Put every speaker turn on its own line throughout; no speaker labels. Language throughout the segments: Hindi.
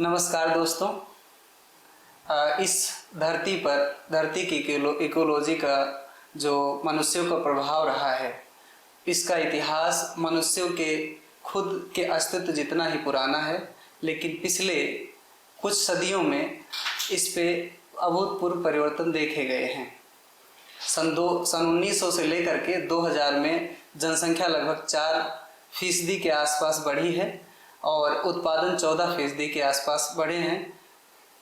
नमस्कार दोस्तों। इस धरती की इकोलॉजी का जो मनुष्यों का प्रभाव रहा है, इसका इतिहास मनुष्यों के खुद के अस्तित्व जितना ही पुराना है, लेकिन पिछले कुछ सदियों में इस पे अभूतपूर्व परिवर्तन देखे गए हैं। सन 1900 से लेकर के 2000 में जनसंख्या लगभग 4% के आसपास बढ़ी है और उत्पादन 14% के आसपास बढ़े हैं।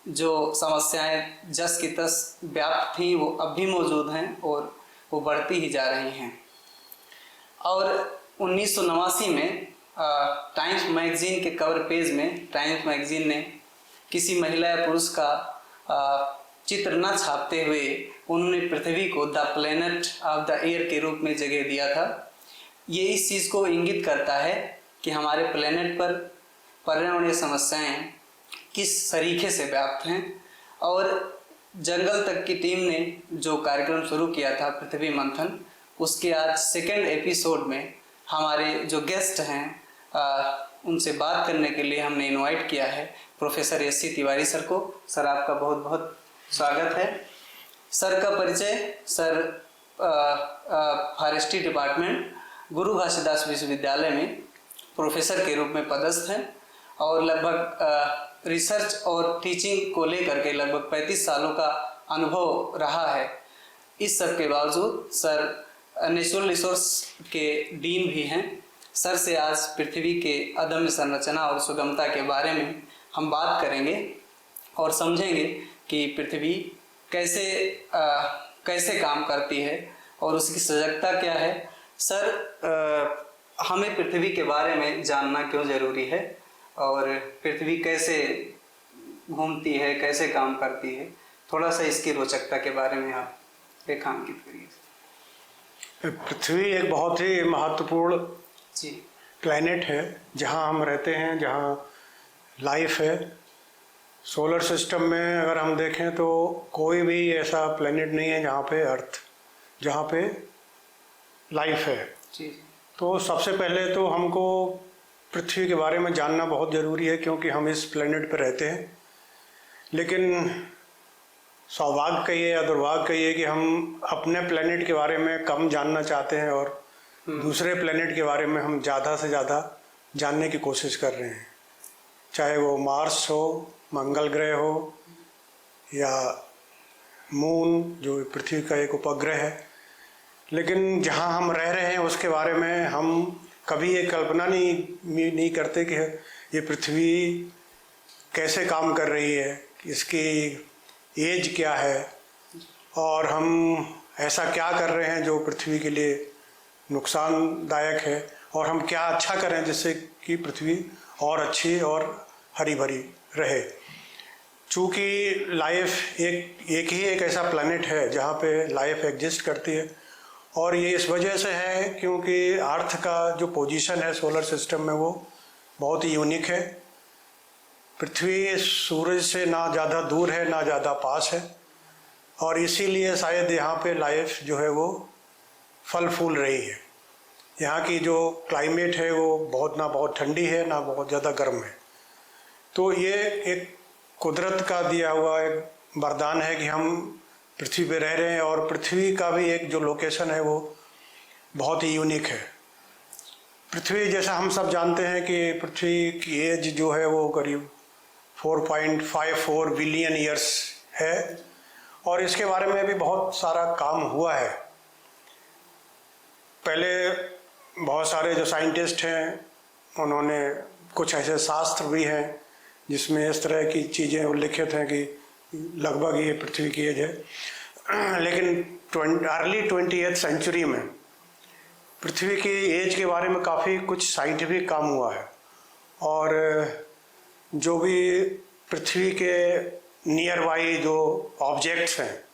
जो समस्याएं जस की तस व्याप्त थी वो अब भी मौजूद हैं और वो बढ़ती ही जा रही हैं। और 1989 में टाइम्स मैगजीन के कवर पेज में टाइम्स मैगजीन ने किसी महिला या पुरुष का चित्र न छापते हुए उन्होंने पृथ्वी को the planet of the year के रूप में जगह दिया था। ये इस चीज़ को इंगित करता है कि हमारे प्लेनेट पर पर्यावरणीय समस्याएं किस तरीके से व्याप्त हैं। और जंगल तक की टीम ने जो कार्यक्रम शुरू किया था पृथ्वी मंथन, उसके आज सेकेंड एपिसोड में हमारे जो गेस्ट हैं उनसे बात करने के लिए हमने इनवाइट किया है professor S C Tiwari sir को। सर, आपका बहुत बहुत स्वागत है। सर का परिचय, सर फॉरेस्ट्री डिपार्टमेंट गुरु घासीदास विश्वविद्यालय में प्रोफेसर के रूप में पदस्थ हैं और लगभग रिसर्च और टीचिंग को लेकर के लगभग 35 सालों का अनुभव रहा है। इस सब के बावजूद सर नेचुरल रिसोर्स के डीन भी हैं। सर से आज पृथ्वी के अदम्य संरचना और सुगमता के बारे में हम बात करेंगे और समझेंगे कि पृथ्वी कैसे काम करती है और उसकी सजगता क्या है। सर, हमें पृथ्वी के बारे में जानना क्यों ज़रूरी है और पृथ्वी कैसे घूमती है, कैसे काम करती है, थोड़ा सा इसकी रोचकता के बारे में आप रेखांकित करिए।
पृथ्वी एक बहुत ही महत्वपूर्ण प्लैनेट है जहां हम रहते हैं, जहां लाइफ है। सोलर सिस्टम में अगर हम देखें तो कोई भी ऐसा प्लैनेट नहीं है जहां पे लाइफ है। तो सबसे पहले तो हमको पृथ्वी के बारे में जानना बहुत ज़रूरी है, क्योंकि हम इस प्लेनेट पर रहते हैं। लेकिन सौभाग्य कहिए या दुर्भाग्य कहिए कि हम अपने प्लेनेट के बारे में कम जानना चाहते हैं और दूसरे प्लेनेट के बारे में हम ज़्यादा से ज़्यादा जानने की कोशिश कर रहे हैं, चाहे वो मार्स हो, मंगल ग्रह हो या मून जो पृथ्वी का एक उपग्रह है। लेकिन जहाँ हम रह रहे हैं उसके बारे में हम कभी ये कल्पना नहीं करते कि ये पृथ्वी कैसे काम कर रही है, इसकी एज क्या है और हम ऐसा क्या कर रहे हैं जो पृथ्वी के लिए नुकसानदायक है, और हम क्या अच्छा करें जिससे कि पृथ्वी और अच्छी और हरी भरी रहे। चूँकि लाइफ एक ही एक ऐसा प्लैनेट है जहाँ पे लाइफ एग्जिस्ट करती है, और ये इस वजह से है क्योंकि अर्थ का जो पोजीशन है सोलर सिस्टम में वो बहुत ही यूनिक है। पृथ्वी सूरज से ना ज़्यादा दूर है ना ज़्यादा पास है, और इसीलिए शायद यहाँ पे लाइफ जो है वो फल फूल रही है। यहाँ की जो क्लाइमेट है वो ना बहुत ठंडी है ना बहुत ज़्यादा गर्म है। तो ये एक कुदरत का दिया हुआ एक वरदान है कि हम पृथ्वी पे रह रहे हैं, और पृथ्वी का भी एक जो लोकेशन है वो बहुत ही यूनिक है। पृथ्वी, जैसा हम सब जानते हैं कि पृथ्वी की एज जो है वो करीब 4.54 बिलियन ईयर्स है, और इसके बारे में भी बहुत सारा काम हुआ है। पहले बहुत सारे जो साइंटिस्ट हैं उन्होंने कुछ ऐसे शास्त्र भी हैं जिसमें इस तरह की चीज़ें उल्लिखित हैं कि लगभग ये पृथ्वी की एज है। लेकिन अर्ली 20th सेंचुरी में पृथ्वी की एज के बारे में काफ़ी कुछ साइंटिफिक काम हुआ है, और जो भी पृथ्वी के नियर बाई जो ऑब्जेक्ट्स हैं,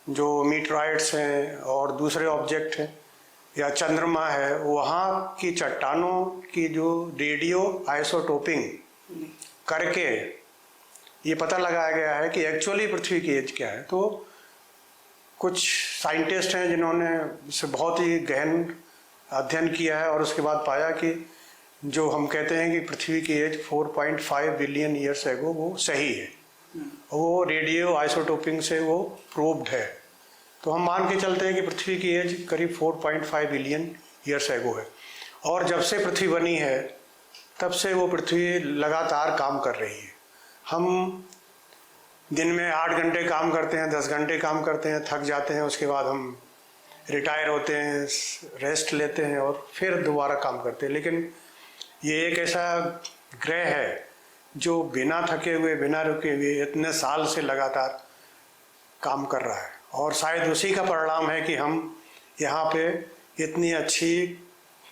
जो मीटराइड्स हैं और दूसरे ऑब्जेक्ट हैं या चंद्रमा है, वहाँ की चट्टानों की जो रेडियो आइसोटोपिंग करके ये पता लगाया गया है कि एक्चुअली पृथ्वी की एज क्या है। तो कुछ साइंटिस्ट हैं जिन्होंने इसे बहुत ही गहन अध्ययन किया है और उसके बाद पाया कि जो हम कहते हैं कि पृथ्वी की एज 4.5 बिलियन ईयर्स एगो, वो सही है। वो रेडियो आइसोटोपिंग से वो प्रूव्ड है। तो हम मान के चलते हैं कि पृथ्वी की एज करीब 4.5 बिलियन ईयर्स एगो है। और जब से पृथ्वी बनी है तब से वो पृथ्वी लगातार काम कर रही है। हम दिन में 8 घंटे काम करते हैं, 10 घंटे काम करते हैं, थक जाते हैं, उसके बाद हम रिटायर होते हैं, रेस्ट लेते हैं और फिर दोबारा काम करते हैं। लेकिन ये एक ऐसा ग्रह है जो बिना थके हुए, बिना रुके हुए इतने साल से लगातार काम कर रहा है। और शायद उसी का परिणाम है कि हम यहाँ पे इतनी अच्छी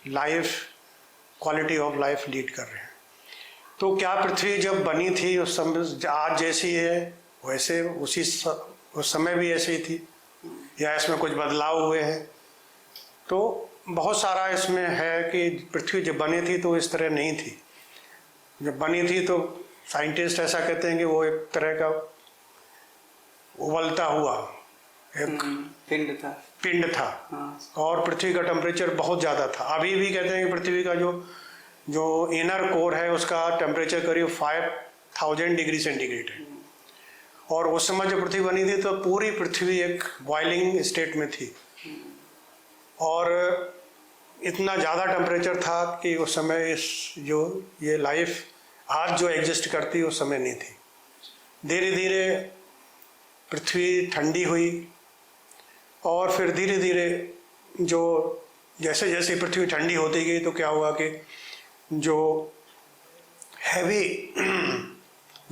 life, quality of life lead कर रहे हैं। तो क्या पृथ्वी जब बनी थी उस समय आज जैसी है वैसे उस समय भी ऐसी थी, या इसमें कुछ बदलाव हुए हैं? तो बहुत सारा इसमें है कि पृथ्वी जब बनी थी तो इस तरह नहीं थी। जब बनी थी तो साइंटिस्ट ऐसा कहते हैं कि वो एक तरह का उबलता हुआ एक पिंड था।
हाँ।
और पृथ्वी का टेम्परेचर बहुत ज़्यादा था। अभी भी कहते हैं कि पृथ्वी का जो इनर कोर है उसका टेम्परेचर करीब 5000 डिग्री सेंटीग्रेड है। और उस समय जब पृथ्वी बनी थी तो पूरी पृथ्वी एक बॉइलिंग स्टेट में थी और इतना ज़्यादा टेम्परेचर था कि उस समय ये लाइफ आज जो एग्जिस्ट करती उस समय नहीं थी। धीरे धीरे पृथ्वी ठंडी हुई और फिर धीरे धीरे जैसे जैसे पृथ्वी ठंडी होती गई तो क्या हुआ कि जो हैवी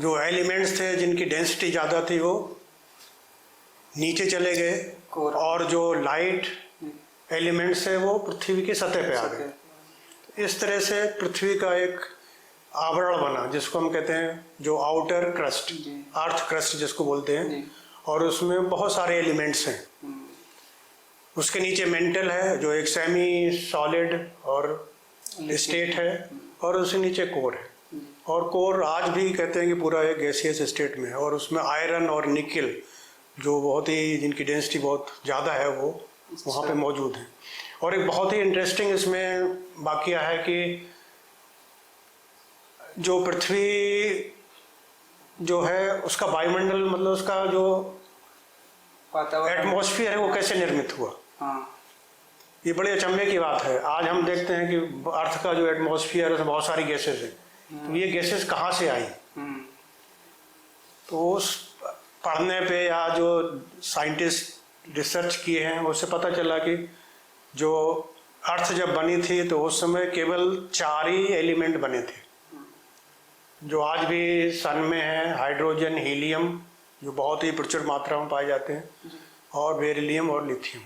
जो एलिमेंट्स थे जिनकी डेंसिटी ज़्यादा थी वो नीचे चले गए और जो लाइट एलिमेंट्स है वो पृथ्वी की सतह पे आ गए। इस तरह से पृथ्वी का एक आवरण बना जिसको हम कहते हैं जो आउटर क्रस्ट, अर्थ क्रस्ट जिसको बोलते हैं। और उसमें बहुत सारे एलिमेंट्स हैं। उसके नीचे मेंटल है जो एक सेमी सॉलिड और स्टेट है और उसके नीचे कोर है। और कोर आज भी कहते हैं कि पूरा एक गैसियस स्टेट में है और उसमें आयरन और निकल जो बहुत ही जिनकी डेंसिटी बहुत ज़्यादा है वो वहाँ पे मौजूद है। और एक बहुत ही इंटरेस्टिंग इसमें वाकया है कि जो पृथ्वी जो है उसका वायुमंडल मतलब उसका जो एटमॉस्फेयर है वो कैसे निर्मित हुआ।
हाँ।
ये बड़े अचंभे की बात है। आज हम देखते हैं कि अर्थ का जो एटमॉस्फेयर है उसमें बहुत सारी गैसेस है। तो ये गैसेस कहाँ से आई? तो उस पढ़ने पे या जो साइंटिस्ट रिसर्च किए हैं उससे पता चला कि जो अर्थ जब बनी थी तो उस समय केवल 4 ही एलिमेंट बने थे जो आज भी सन में है। हाइड्रोजन, हीलियम जो बहुत ही प्रचुर मात्रा में पाए जाते हैं, और बेरिलियम और लिथियम।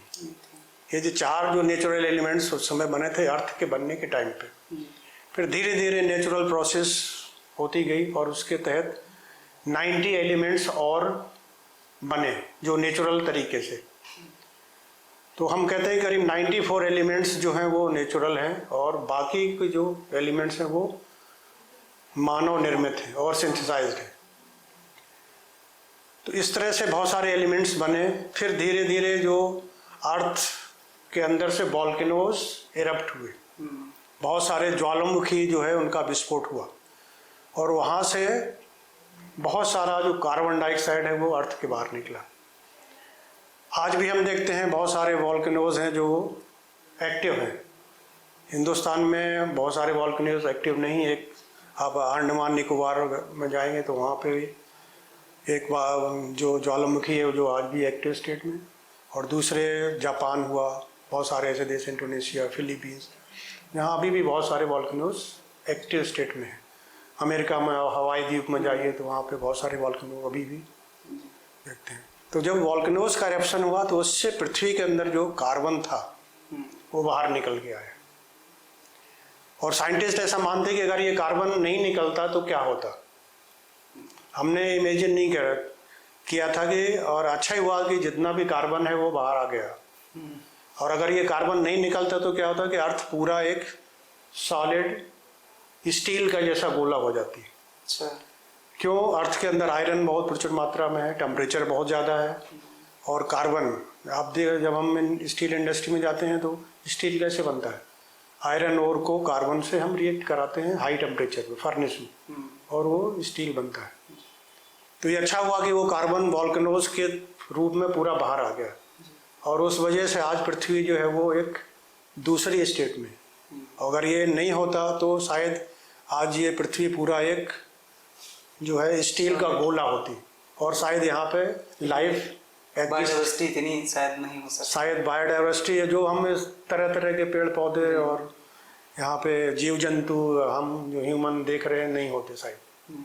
ये जो 4 जो नेचुरल एलिमेंट्स उस समय बने थे अर्थ के बनने के टाइम पे। फिर धीरे धीरे नेचुरल प्रोसेस होती गई और उसके तहत 90 एलिमेंट्स और बने जो नेचुरल तरीके से। तो हम कहते हैं करीब 94 एलिमेंट्स जो हैं वो नेचुरल हैं और बाकी के जो एलिमेंट्स हैं वो मानव निर्मित हैं और सिंथेसाइज्ड हैं। तो इस तरह से बहुत सारे एलिमेंट्स बने। फिर धीरे धीरे जो अर्थ के अंदर से वॉल्केनोज इरप्ट हुए, बहुत सारे ज्वालामुखी जो है उनका विस्फोट हुआ और वहाँ से बहुत सारा जो कार्बन डाइऑक्साइड है वो अर्थ के बाहर निकला। आज भी हम देखते हैं बहुत सारे वॉल्केनोज हैं जो एक्टिव हैं। हिंदुस्तान में बहुत सारे वॉल्केनोज एक्टिव नहीं। एक आप अंडमान निकोबार में जाएंगे तो वहाँ पे भी एक जो ज्वालामुखी है जो आज भी एक्टिव स्टेट में, और दूसरे जापान हुआ, बहुत सारे ऐसे देश, इंडोनेशिया, फिलीपींस, यहाँ अभी भी बहुत सारे वॉल्केनोज एक्टिव स्टेट में हैं। अमेरिका में हवाई द्वीप में जाइए तो वहाँ पे बहुत सारे वॉल्केनो अभी भी देखते हैं। तो जब वॉल्केनोज का इरप्शन हुआ तो उससे पृथ्वी के अंदर जो कार्बन था वो बाहर निकल गया है। और साइंटिस्ट ऐसा मानते हैं कि अगर ये कार्बन नहीं निकलता तो क्या होता। हमने इमेजिन नहीं किया था कि, और अच्छा ही हुआ कि जितना भी कार्बन है वो बाहर आ गया। और अगर ये कार्बन नहीं निकलता तो क्या होता कि अर्थ पूरा एक सॉलिड स्टील का जैसा गोला हो जाती है।
अच्छा।
क्यों? अर्थ के अंदर आयरन बहुत प्रचुर मात्रा में है, टेम्परेचर बहुत ज़्यादा है, और कार्बन आप देख जब हम स्टील इंडस्ट्री में जाते हैं तो स्टील कैसे बनता है? आयरन ओर को कार्बन से हम रिएक्ट कराते हैं हाई टेम्परेचर पे फर्नेस में, और वो स्टील बनता है। तो ये अच्छा हुआ कि वो कार्बन वॉल्केनोज के रूप में पूरा बाहर आ गया, और उस वजह से आज पृथ्वी जो है वो एक दूसरी स्टेट में। अगर ये नहीं होता तो शायद आज ये पृथ्वी पूरा एक जो है स्टील का गोला होती, और शायद यहाँ पे लाइफ
बायोडाइवर्सिटी इतनी शायद नहीं हो सकती।
शायद बायोडाइवर्सिटी है जो हम इस तरह तरह के पेड़ पौधे और यहाँ पे जीव जंतु हम जो ह्यूमन देख रहे हैं नहीं होते शायद।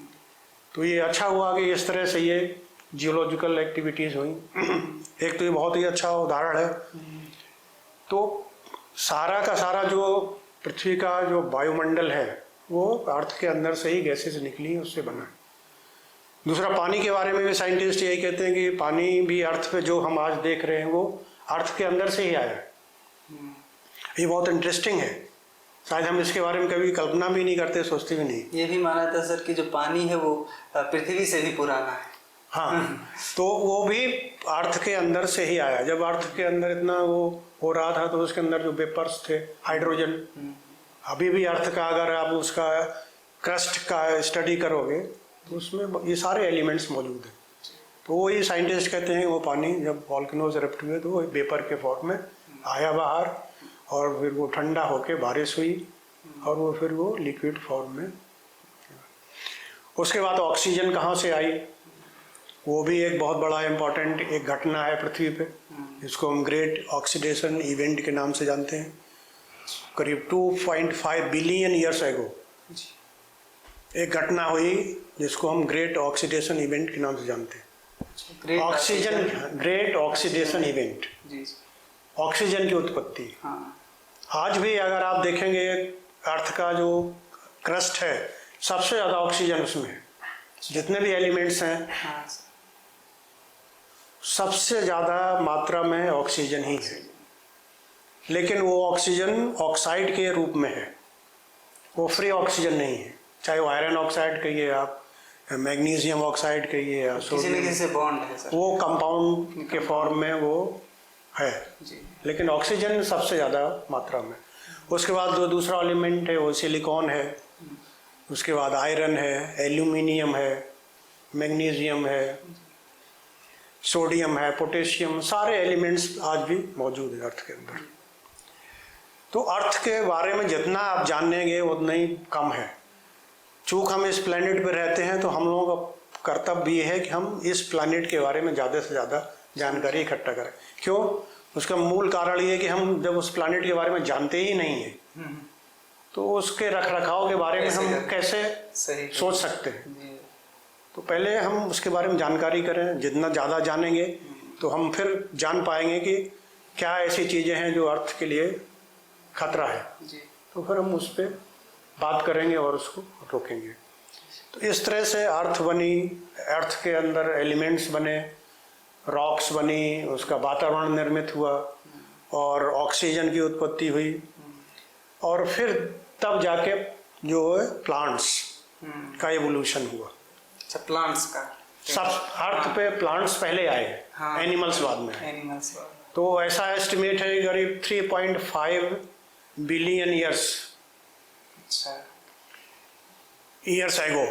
तो ये अच्छा हुआ कि इस तरह से ये जियोलॉजिकल एक्टिविटीज़ हुई। एक तो ये बहुत ही अच्छा उदाहरण है। तो सारा का सारा जो पृथ्वी का जो वायुमंडल है वो अर्थ के अंदर से ही गैसेज निकली, उससे बना है। दूसरा, पानी के बारे में भी साइंटिस्ट यही कहते हैं कि पानी भी अर्थ पे जो हम आज देख रहे हैं वो अर्थ के अंदर से ही आया है। ये बहुत इंटरेस्टिंग है, शायद हम इसके बारे में कभी कल्पना भी नहीं करते, सोचते भी नहीं।
ये भी माना था सर कि जो पानी है वो पृथ्वी से भी पुराना है।
हाँ, तो वो भी अर्थ के अंदर से ही आया। जब अर्थ के अंदर इतना वो हो रहा था तो उसके अंदर जो वेपर्स थे, हाइड्रोजन, अभी भी अर्थ का अगर आप उसका क्रस्ट का स्टडी करोगे तो उसमें ये सारे एलिमेंट्स मौजूद हैं। तो वही साइंटिस्ट कहते हैं वो पानी जब वॉल्केनोज इरप्ट हुए तो वो वेपर के फॉर्म में आया बाहर, और फिर वो ठंडा होके बारिश हुई, और वो फिर वो लिक्विड फॉर्म में। उसके बाद ऑक्सीजन कहाँ से आई, वो भी एक बहुत बड़ा इम्पोर्टेंट एक घटना है पृथ्वी पे, जिसको हम ग्रेट ऑक्सीडेशन इवेंट के नाम से जानते हैं। करीब 2.5 बिलियन ईयर्स एगो एक घटना हुई जिसको हम ग्रेट ऑक्सीडेशन इवेंट के नाम से जानते हैं। Oxygen, great oxidation event, oxygen की उत्पत्ति।
हाँ।
आज भी अगर आप देखेंगे अर्थ का जो क्रस्ट है सबसे ज़्यादा ऑक्सीजन उसमें है। जितने भी एलिमेंट्स हैं
हाँ।
सबसे ज़्यादा मात्रा में ऑक्सीजन ही है, लेकिन वो ऑक्सीजन ऑक्साइड के रूप में है, वो फ्री ऑक्सीजन नहीं है। चाहे वो आयरन ऑक्साइड कहिए आप, मैग्नीशियम ऑक्साइड कहिए या
किसी न किसी से बॉन्ड है सर,
वो कंपाउंड के फॉर्म में वो है जी। लेकिन ऑक्सीजन सबसे ज़्यादा मात्रा में। उसके बाद जो दूसरा एलिमेंट है वो सिलिकॉन है, उसके बाद आयरन है, एल्यूमिनियम है, मैग्नीशियम है, सोडियम है, पोटेशियम, सारे एलिमेंट्स आज भी मौजूद हैं अर्थ के अंदर। तो अर्थ के बारे में जितना आप जानेंगे उतना ही कम है। चूँकि हम इस प्लैनेट पर रहते हैं तो हम लोगों का कर्तव्य ये है कि हम इस प्लैनेट के बारे में ज़्यादा से ज़्यादा जानकारी इकट्ठा करें। क्यों? उसका मूल कारण ये है कि हम जब उस प्लैनेट के बारे में जानते ही नहीं हैं तो उसके रख रखाव के बारे में हम कैसे सोच सकते हैं। तो पहले हम उसके बारे में जानकारी करें। जितना ज़्यादा जानेंगे तो हम फिर जान पाएंगे कि क्या ऐसी चीज़ें हैं जो अर्थ के लिए खतरा है, तो फिर हम उस पर बात करेंगे और उसको रोकेंगे। तो इस तरह से अर्थ बनी, अर्थ के अंदर एलिमेंट्स बने, रॉक्स बनी, उसका वातावरण निर्मित हुआ और ऑक्सीजन की उत्पत्ति हुई, और फिर तब जाके जो है प्लांट्स का एवोल्यूशन हुआ।
अच्छा, प्लांट्स का
सब अर्थ पे प्लांट्स पहले आए,
हाँ,
एनिमल्स बाद में आए।
एनिमल्स।
तो ऐसा एस्टिमेट है करीब 3.5 बिलियन ईयर्स एगो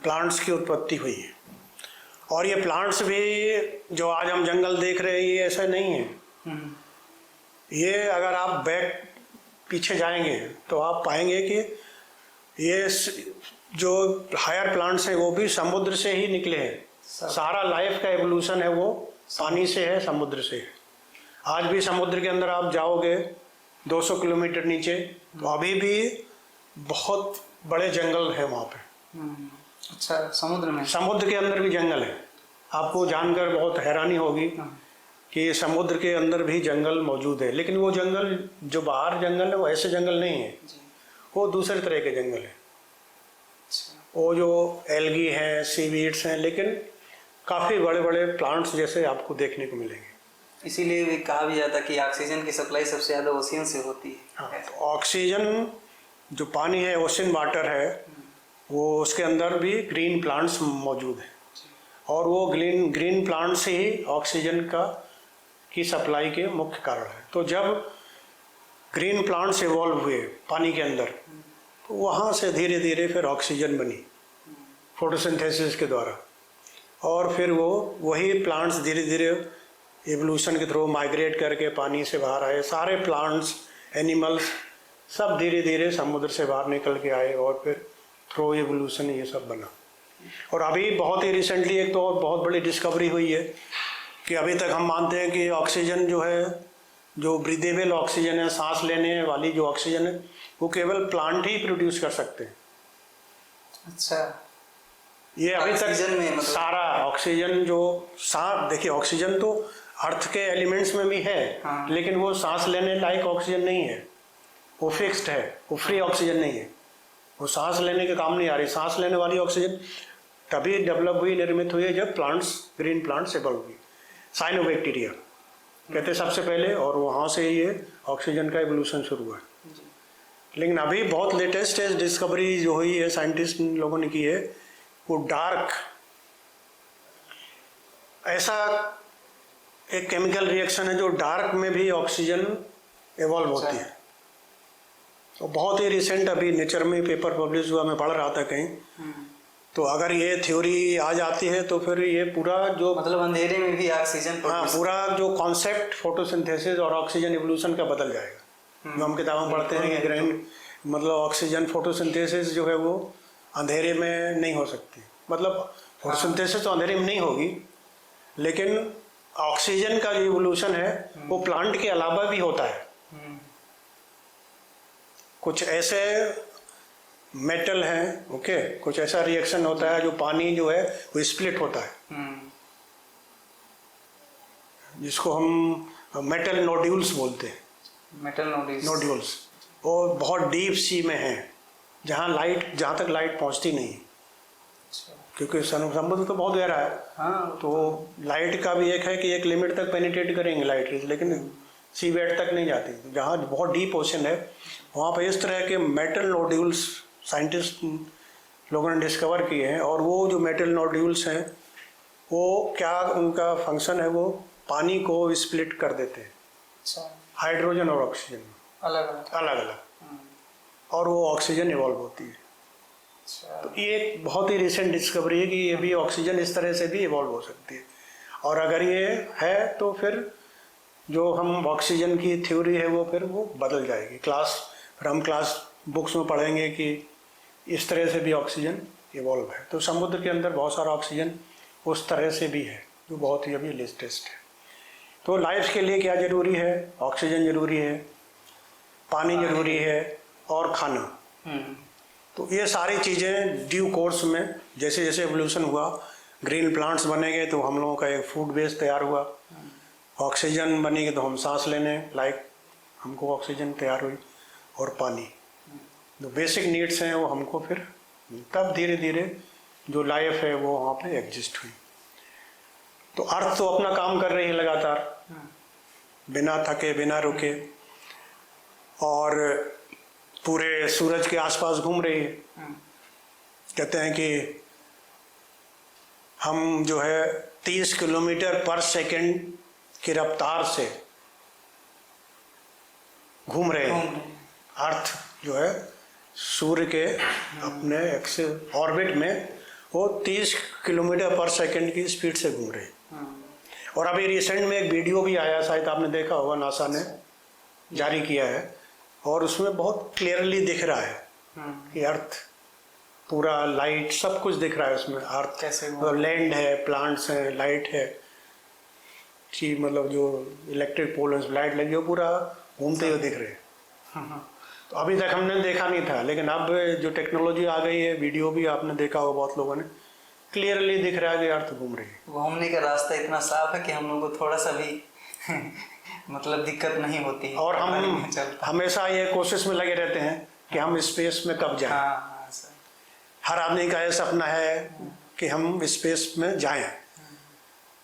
प्लांट्स की उत्पत्ति हुई है। और ये प्लांट्स भी जो आज हम जंगल देख रहे हैं ये ऐसा नहीं है। ये अगर आप बैक पीछे जाएंगे तो आप पाएंगे कि ये जो हायर प्लांट्स हैं वो भी समुद्र से ही निकले हैं। सारा लाइफ का एवोल्यूशन है वो पानी से है, समुद्र से है। आज भी समुद्र के अंदर आप जाओगे 200 किलोमीटर नीचे तो अभी भी बहुत बड़े जंगल है वहाँ पे।
अच्छा, समुद्र में? समुद्र
के अंदर भी जंगल है। आपको जानकर बहुत हैरानी होगी कि समुद्र के अंदर भी जंगल मौजूद है। लेकिन वो जंगल जो बाहर जंगल है वो ऐसे जंगल नहीं है, वो दूसरे तरह के जंगल है। वो जो एल्गी हैं, सीवीड्स हैं, लेकिन काफ़ी बड़े बड़े प्लांट्स जैसे आपको देखने को मिलेंगे।
इसीलिए भी कहा भी जाता है कि ऑक्सीजन की सप्लाई सबसे ज़्यादा ओशियन से होती है।
हाँ, तो ऑक्सीजन जो पानी है, ओशन वाटर है, वो उसके अंदर भी ग्रीन प्लांट्स मौजूद हैं, और वो ग्रीन प्लांट्स ही ऑक्सीजन की सप्लाई के मुख्य कारण है। तो जब ग्रीन प्लांट्स इवॉल्व हुए पानी के अंदर, तो वहाँ से धीरे धीरे फिर ऑक्सीजन बनी फोटोसिंथेसिस के द्वारा, और फिर वो वही प्लांट्स धीरे धीरे एवोल्यूशन के थ्रू माइग्रेट करके पानी से बाहर आए। सारे प्लांट्स, एनिमल्स सब धीरे धीरे समुद्र से बाहर निकल के आए और फिर थ्रू एवोल्यूशन ये सब बना। और अभी बहुत ही रिसेंटली एक तो और बहुत बड़ी डिस्कवरी हुई है कि अभी तक हम मानते हैं कि ऑक्सीजन जो है, जो ब्रीदेबल ऑक्सीजन है, सांस लेने वाली जो ऑक्सीजन है, वो केवल प्लांट ही प्रोड्यूस कर सकते हैं।
अच्छा,
ये अभी तक
में मतलब
सारा ऑक्सीजन जो सांस, देखिए ऑक्सीजन तो अर्थ के एलिमेंट्स में भी है,
हाँ।
लेकिन वो सांस लेने लायक ऑक्सीजन नहीं है, वो फिक्स्ड है, वो फ्री ऑक्सीजन नहीं है, वो सांस लेने के काम नहीं आ रही। सांस लेने वाली ऑक्सीजन तभी डेवलप हुई, निर्मित हुई जब प्लांट्स, ग्रीन प्लांट्स इवॉल्व हुई। साइनोबैक्टीरिया कहते हैं सबसे पहले, और वहाँ से ये ऑक्सीजन का एवोल्यूशन शुरू हुआ। लेकिन अभी बहुत लेटेस्ट डिस्कवरी जो हुई है, साइंटिस्ट लोगों ने की है, वो डार्क, ऐसा एक केमिकल रिएक्शन है जो डार्क में भी ऑक्सीजन इवॉल्व होती है। तो बहुत ही रिसेंट अभी नेचर में पेपर पब्लिश हुआ, मैं पढ़ रहा था कहीं। तो अगर ये थ्योरी आ जाती है तो फिर ये पूरा जो
मतलब अंधेरे में भी ऑक्सीजन,
हाँ, पूरा जो कॉन्सेप्ट फोटोसिंथेसिस और ऑक्सीजन इवोल्यूशन का बदल जाएगा। जो हम किताबों में पढ़ते हैं कि ग्रैंड मतलब ऑक्सीजन फोटोसिंथेसिस जो है वो अंधेरे में नहीं हो सकती। मतलब फोटोसिंथेसिस तो अंधेरे में नहीं होगी, लेकिन ऑक्सीजन का जो इवोल्यूशन है वो प्लांट के अलावा भी होता है। कुछ ऐसे मेटल हैं, ओके, कुछ ऐसा रिएक्शन होता है जो पानी जो है वो स्प्लिट होता है, जिसको हम मेटल नोड्यूल्स बोलते हैं।
मेटल
नोड्यूल्स वो बहुत डीप सी में हैं, जहाँ तक लाइट पहुँचती नहीं, क्योंकि समुद्र तो बहुत गहरा है।
हाँ,
तो लाइट का भी एक है कि एक लिमिट तक पेनिट्रेट करेंगे लाइट रेज, लेकिन सी बेड तक नहीं जाती। जहाँ बहुत डीप ओशन है वहाँ पर इस तरह के मेटल नोड्यूल्स साइंटिस्ट लोगों ने डिस्कवर किए हैं। और वो जो मेटल नोड्यूल्स हैं वो क्या उनका फंक्शन है, वो पानी को स्प्लिट कर देते हैं।
अच्छा,
हाइड्रोजन और ऑक्सीजन
अलग
अलग अलग, और वो ऑक्सीजन इवॉल्व होती है।
अच्छा,
तो ये एक बहुत ही रिसेंट डिस्कवरी है कि ये भी ऑक्सीजन इस तरह से भी इवॉल्व हो सकती है। और अगर ये है तो फिर जो हम ऑक्सीजन की थ्योरी है वो फिर वो बदल जाएगी। फिर हम क्लास बुक्स में पढ़ेंगे कि इस तरह से भी ऑक्सीजन इवॉल्व है। तो समुद्र के अंदर बहुत सारा ऑक्सीजन उस तरह से भी है जो बहुत ही अभी लेटेस्ट है। तो लाइफ के लिए क्या ज़रूरी है? ऑक्सीजन ज़रूरी है, पानी ज़रूरी है और खाना। तो ये सारी चीज़ें ड्यू कोर्स में जैसे जैसे एवोल्यूशन हुआ, ग्रीन प्लांट्स बनेंगे तो हम लोगों का एक फूड बेस तैयार हुआ, ऑक्सीजन बनेगी तो हम सांस लेने लाइक हमको ऑक्सीजन तैयार हुई, और पानी, जो बेसिक नीड्स हैं वो हमको फिर तब धीरे धीरे जो लाइफ है वो वहाँ पे एग्जिस्ट हुई। तो अर्थ तो अपना काम कर रही है लगातार, बिना थके बिना रुके, और पूरे सूरज के आसपास घूम रही है। कहते हैं कि हम जो है 30 किलोमीटर पर सेकंड की रफ्तार से घूम रहे हैं। अर्थ जो है सूर्य के अपने एक्सिस ऑर्बिट में वो 30 किलोमीटर पर सेकंड की स्पीड से घूम रहे हैं। और अभी रिसेंट में एक वीडियो भी आया, शायद आपने देखा होगा, नासा ने जारी किया है, और उसमें बहुत क्लियरली दिख रहा है कि अर्थ पूरा लाइट सब कुछ दिख रहा है उसमें। अर्थ कैसे लैंड है, प्लांट्स हैं, लाइट है कि मतलब जो इलेक्ट्रिक पोल्स लाइट लगी हो पूरा घूमते हुए दिख रहे हैं। तो अभी तक हमने देखा नहीं था, लेकिन अब जो टेक्नोलॉजी आ गई है, वीडियो भी आपने देखा होगा बहुत लोगों ने, क्लियरली दिख रहा है कि अर्थ घूम रही है।
घूमने का रास्ता इतना साफ है कि हम लोग को थोड़ा सा भी मतलब दिक्कत नहीं होती है।
और हम हमेशा ये कोशिश में लगे रहते हैं कि हम स्पेस में कब जाएं।
हाँ,
हर आदमी का ये सपना है कि हम स्पेस में जाएं।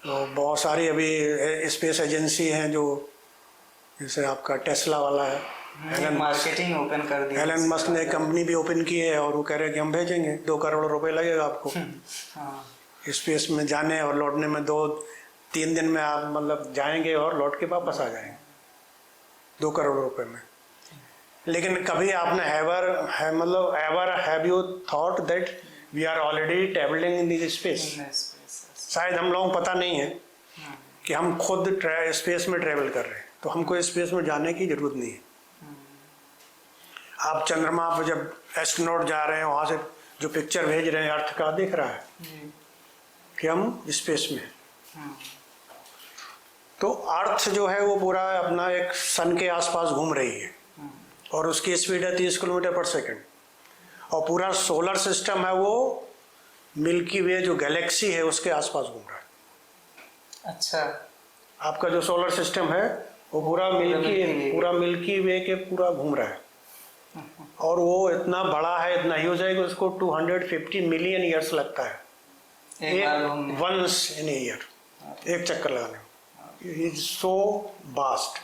तो बहुत सारी अभी स्पेस एजेंसी हैं जो, जैसे आपका टेस्ला वाला है,
मार्केटिंग ओपन कर दी,
एलन मस्क ने कंपनी भी ओपन की है, और वो कह रहे हैं कि हम भेजेंगे, 2 करोड़ रुपए लगेगा आपको स्पेस में जाने और लौटने में। 2-3 दिन में आप मतलब जाएंगे और लौट के वापस आ जाएंगे 2 करोड़ रुपए में। लेकिन कभी आपने मतलब ever have you thought that we are already travelling in this space? शायद हम लोगों को पता नहीं है कि हम खुद स्पेस में ट्रेवल कर रहे हैं, तो हमको स्पेस में जाने की जरूरत नहीं है। आप चंद्रमा पर जब एस्ट्रोनॉट जा रहे हैं, वहाँ से जो पिक्चर भेज रहे हैं अर्थ का, दिख रहा है कि हम स्पेस में हैं। तो अर्थ जो है वो पूरा अपना एक सन के आसपास घूम रही है और उसकी स्पीड है 30 किलोमीटर पर सेकंड, और पूरा सोलर सिस्टम है वो मिल्की वे जो गैलेक्सी है उसके आसपास घूम रहा है।
अच्छा,
आपका जो सोलर सिस्टम है वो पूरा मिल्की वे के पूरा घूम रहा है, और वो इतना बड़ा है, इतना ह्यूज है कि उसको 250 मिलियन ईयर्स लगता है वंस इन ईयर, एक चक्कर लगाने में। इज सो वास्ट,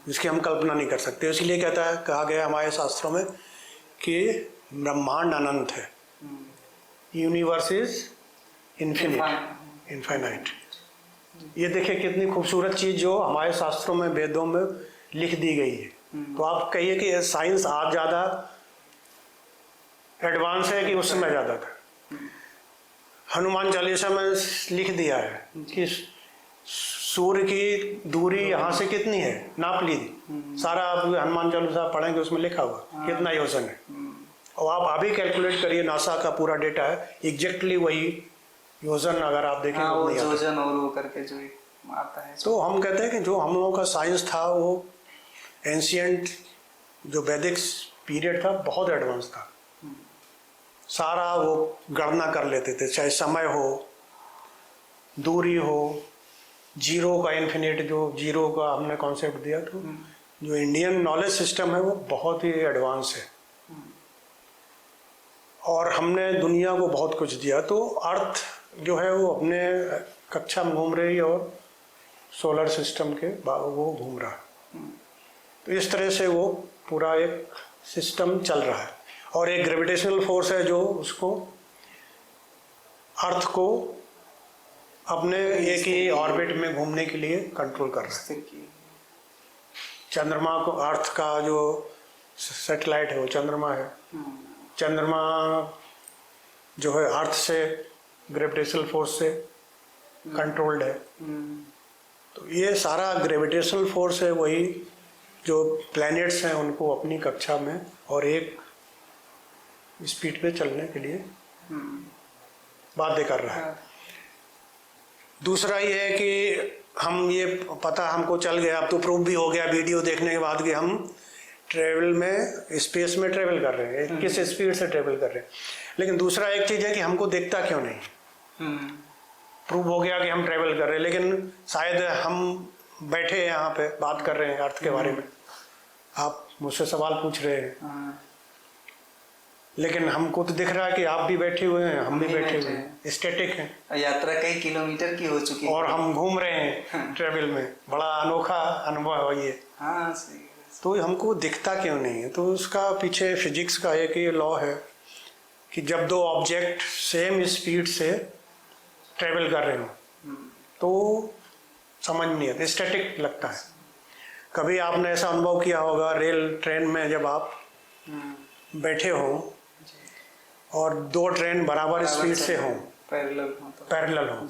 जिसकी हम कल्पना नहीं कर सकते। इसीलिए कहा गया हमारे शास्त्रों में कि ब्रह्मांड अनंत है, यूनिवर्स इज इनफाइनाइट। ये देखिए कितनी खूबसूरत चीज जो हमारे शास्त्रों में, वेदों में लिख दी गई है। तो आप कहिए कि साइंस आज ज्यादा एडवांस है कि उस समय ज्यादा था। हनुमान चालीसा में लिख दिया है कि सूर्य की दूरी यहाँ से कितनी है, नाप लीजिए। सारा आप हनुमान चालीसा पढ़ेंगे, उसमें लिखा हुआ कितना योजन है, और आप अभी कैलकुलेट करिए, नासा का पूरा डेटा है, एग्जैक्टली वही योजन अगर आप देखें
वो योजन और वो करके जो आता है।
तो हम कहते हैं कि जो हम लोगों का साइंस था वो एंशियंट जो वैदिक पीरियड था बहुत एडवांस था। सारा वो गणना कर लेते थे, चाहे समय हो, दूरी हो, जीरो का इन्फिनिट, जो जीरो का हमने कॉन्सेप्ट दिया। तो जो इंडियन नॉलेज सिस्टम है वो बहुत ही एडवांस है, और हमने दुनिया को बहुत कुछ दिया। तो अर्थ जो है वो अपने कक्षा में घूम रही है और सोलर सिस्टम के वो घूम रहा है। तो इस तरह से वो पूरा एक सिस्टम चल रहा है, और एक ग्रेविटेशनल फोर्स है जो उसको, अर्थ को अपने एक ही ऑर्बिट में घूमने के लिए कंट्रोल कर रहा है। चंद्रमा को, अर्थ का जो सैटेलाइट है वो चंद्रमा है। चंद्रमा जो है अर्थ से ग्रेविटेशनल फोर्स से कंट्रोल्ड है। तो ये सारा ग्रेविटेशनल फोर्स है, वही जो प्लैनेट्स हैं उनको अपनी कक्षा में और एक स्पीड पे चलने के लिए बाध्य कर रहा है। दूसरा ये है कि हम ये पता हमको चल गया, अब तो प्रूफ भी हो गया वीडियो देखने के बाद कि हम ट्रेवल में, स्पेस में ट्रेवल कर रहे हैं, किस स्पीड से ट्रेवल कर रहे हैं। लेकिन दूसरा एक चीज़ है कि हमको दिखता क्यों नहीं। प्रूव हो गया कि हम ट्रेवल कर रहे हैं, लेकिन शायद हम बैठे हैं यहाँ पे बात कर रहे हैं अर्थ के बारे में, आप मुझसे सवाल पूछ रहे हैं, लेकिन हमको तो दिख रहा है कि आप भी बैठे हुए हैं, हम भी बैठे हुए हैं, स्टैटिक हैं।
यात्रा कई किलोमीटर की हो चुकी है
और हम घूम रहे हैं ट्रेवल में, बड़ा अनोखा अनुभव है ये।
हाँ सही।
तो हमको दिखता क्यों नहीं है? तो उसका पीछे फिजिक्स का एक ये लॉ है कि जब दो ऑब्जेक्ट सेम स्पीड से ट्रेवल कर रहे हो तो समझ नहीं आता, स्टैटिक लगता है। कभी आपने ऐसा अनुभव किया होगा रेल ट्रेन में, जब आप बैठे हो और दो ट्रेन बराबर स्पीड से हो, पैरेलल हो,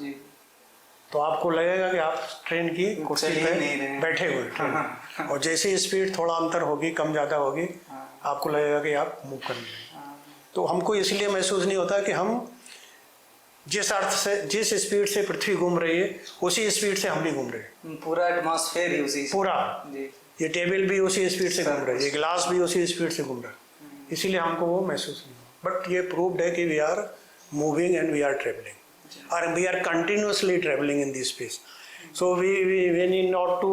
तो आपको लगेगा कि आप ट्रेन की कुर्सी पे बैठे हुए, और जैसे स्पीड थोड़ा अंतर होगी, कम ज़्यादा होगी, आपको लगेगा कि आप मूव कर रहे हैं। तो हमको इसलिए महसूस नहीं होता कि हम जिस अर्थ से, जिस स्पीड से पृथ्वी घूम रही है उसी स्पीड से हम भी घूम रहे हैं।
पूरा एटमॉस्फेयर ही उसी,
पूरा ये टेबल भी उसी स्पीड से घूम रहा है, ये गिलास भी उसी स्पीड से घूम रहा है, इसीलिए हमको वो महसूस नहीं। बट ये प्रूव्ड है कि we are moving and we are travelling, or we are continuously traveling in this space. So we need not to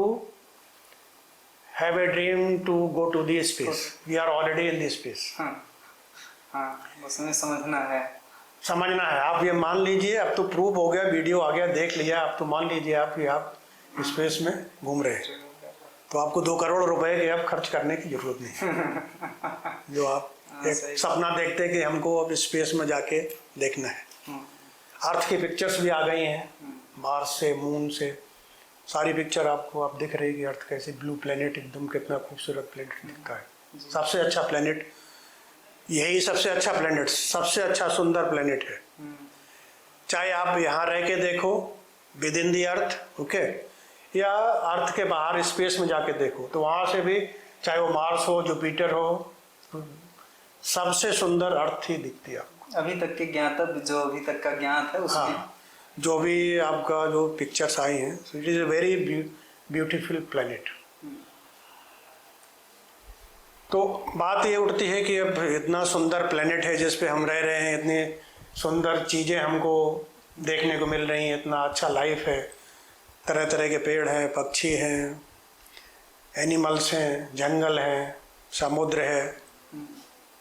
have a dream to go to the space. We are already in this space.
हाँ, उसमें समझना है।
आप ये मान लीजिए, अब तो प्रूव हो गया, वीडियो आ गया, देख लिया, अब तो मान लीजिए आप स्पेस में घूम रहे हैं, तो आपको 2 करोड़ रुपए के अब खर्च करने की जरूरत नहीं। जो आप एक सपना देखते हैं कि हमको अब स्पेस में जाके देखना है। अर्थ की पिक्चर्स भी आ गई हैं, मार्स से, मून से, सारी पिक्चर आपको आप दिख रही है कि अर्थ कैसे ब्लू प्लेनेट, एकदम कितना खूबसूरत प्लेनेट दिखता है। सबसे अच्छा प्लेनेट यही, सबसे अच्छा प्लेनेट, सबसे अच्छा सुंदर प्लेनेट है। चाहे आप यहाँ रह के देखो with in the earth, okay, या अर्थ के बाहर स्पेस में जाके देखो, तो वहाँ से भी चाहे वो मार्स हो, जुपिटर हो, सबसे सुंदर अर्थ ही दिखती है आपको।
अभी तक के ज्ञातव्य, जो अभी तक का ज्ञात है उसमें,
हाँ, जो भी आपका जो पिक्चर्स आई हैं, it is a very beautiful planet. तो बात ये उठती है कि अब इतना सुंदर प्लेनेट है जिस पे हम रह रहे हैं, इतनी सुंदर चीज़ें हमको देखने को मिल रही हैं, इतना अच्छा लाइफ है, तरह तरह के पेड़ हैं, पक्षी हैं, एनिमल्स हैं, जंगल हैं, समुद्र है,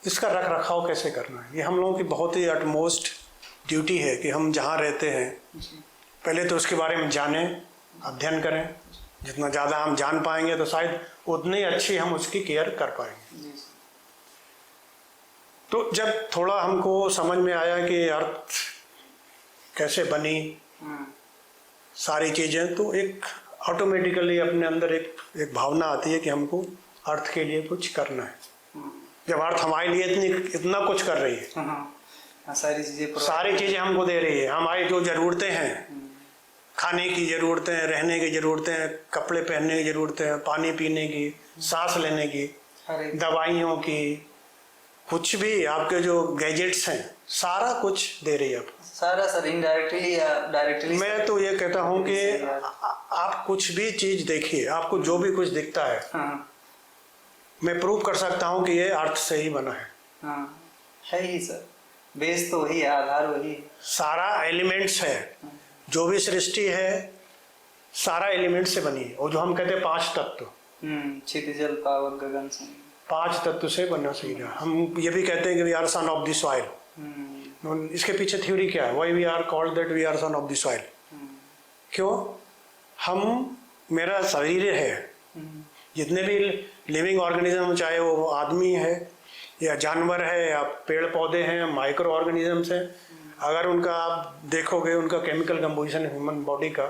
इसका रख रखाव कैसे करना है, ये हम लोगों की बहुत ही अटमोस्ट ड्यूटी है कि हम जहाँ रहते हैं पहले तो उसके बारे में जानें, अध्ययन करें। जितना ज़्यादा हम जान पाएंगे तो शायद उतनी अच्छी हम उसकी केयर कर पाएंगे। तो जब थोड़ा हमको समझ में आया कि अर्थ कैसे बनी, सारी चीज़ें, तो एक ऑटोमेटिकली अपने अंदर एक भावना आती है कि हमको अर्थ के लिए कुछ करना है। जब अर्थ हमारे लिए इतना कुछ कर रही है, सारी चीज़ें हमको दे रही है, हमारी जो ज़रूरतें हैं, खाने की ज़रूरतें हैं, रहने की ज़रूरतें हैं, कपड़े पहनने की ज़रूरतें हैं, पानी पीने की, सांस लेने की, दवाइयों की, कुछ भी आपके जो गैजेट्स हैं, सारा कुछ दे रही है आपको।
सारा सर, इनडायरेक्टली या डायरेक्टली? मैं
तो ये कहता हूँ कि आप कुछ भी चीज़ देखिए, आपको जो भी कुछ दिखता है, मैं प्रूव कर सकता हूँ कि ये अर्थ से ही बना है।
है ही सर, बेस तो वही है, आधार वही है, सारा
एलिमेंट्स है, जो भी सृष्टि है सारा एलिमेंट से बनी है। और जो हम कहते हैं 5 तत्व,
क्षितिज, जल, पावक, गगन,
5 तत्व से बनना चाहिए। हम ये भी कहते हैं कि we are son of the soil. इसके पीछे थ्योरी क्या है? Why we are called that we are son of the soil? क्यों? हम, मेरा शरीर है, जितने भी लिविंग ऑर्गेनिज्म, चाहे वो आदमी है या जानवर है या पेड़ पौधे हैं, माइक्रो ऑर्गेनिजम्स हैं, अगर उनका आप देखोगे, उनका केमिकल कंपोजिशन ह्यूमन बॉडी का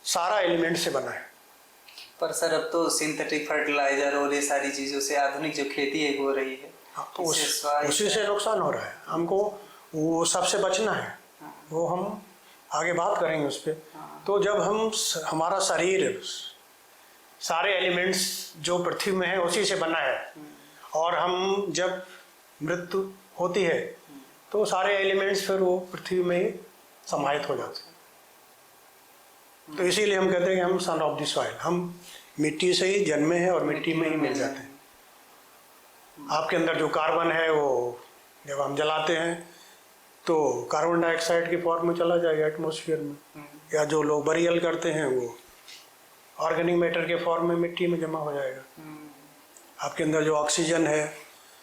सारा एलिमेंट से बना है।
पर सर अब तो सिंथेटिक फर्टिलाइजर और ये सारी चीज़ों से आधुनिक जो खेती है हो रही है,
तो उसी से नुकसान हो रहा है। हमको वो सबसे बचना है, वो हम आगे बात करेंगे उस पर। तो जब हम, हमारा शरीर सारे एलिमेंट्स जो पृथ्वी में है उसी से बना है, और हम जब मृत्यु होती है तो सारे एलिमेंट्स फिर वो पृथ्वी में ही समाहित हो जाते हैं। तो इसीलिए हम कहते हैं कि हम सन ऑफ द सॉइल, हम मिट्टी से ही जन्मे हैं और मिट्टी में ही मिल जाते हैं। आपके अंदर जो कार्बन है वो जब हम जलाते हैं तो कार्बन डाइऑक्साइड की फॉर्म में चला जाएगा एटमॉस्फेयर में, या जो लोग बरियल करते हैं वो ऑर्गेनिक मैटर के फॉर्म में मिट्टी में जमा हो जाएगा। आपके अंदर जो ऑक्सीजन है,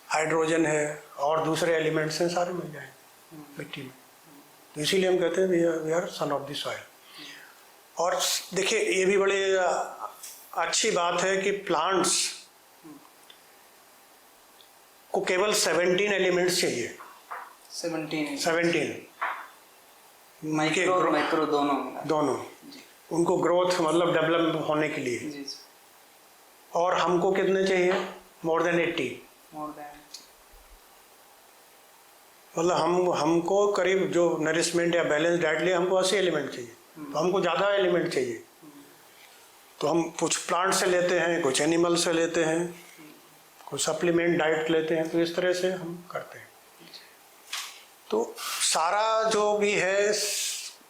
हाइड्रोजन है और दूसरे एलिमेंट्स हैं, सारे मिल जाएंगे मिट्टी में। तो इसीलिए हम कहते हैं we are son of the soil. और देखिए ये भी बड़ी अच्छी बात है कि प्लांट्स को केवल 17 एलिमेंट्स चाहिए। 17
माइक्रो
दोनों उनको ग्रोथ मतलब डेवलप होने के लिए। और हमको कितने चाहिए? More than 80। मतलब हमको करीब जो नरिशमेंट या बैलेंस डाइट लिए हमको 80 एलिमेंट चाहिए, तो हमको ज़्यादा एलिमेंट चाहिए। तो हम कुछ प्लांट से लेते हैं, कुछ एनिमल से लेते हैं, कुछ सप्लीमेंट डाइट लेते हैं, तो इस तरह से हम करते हैं। तो सारा जो भी है,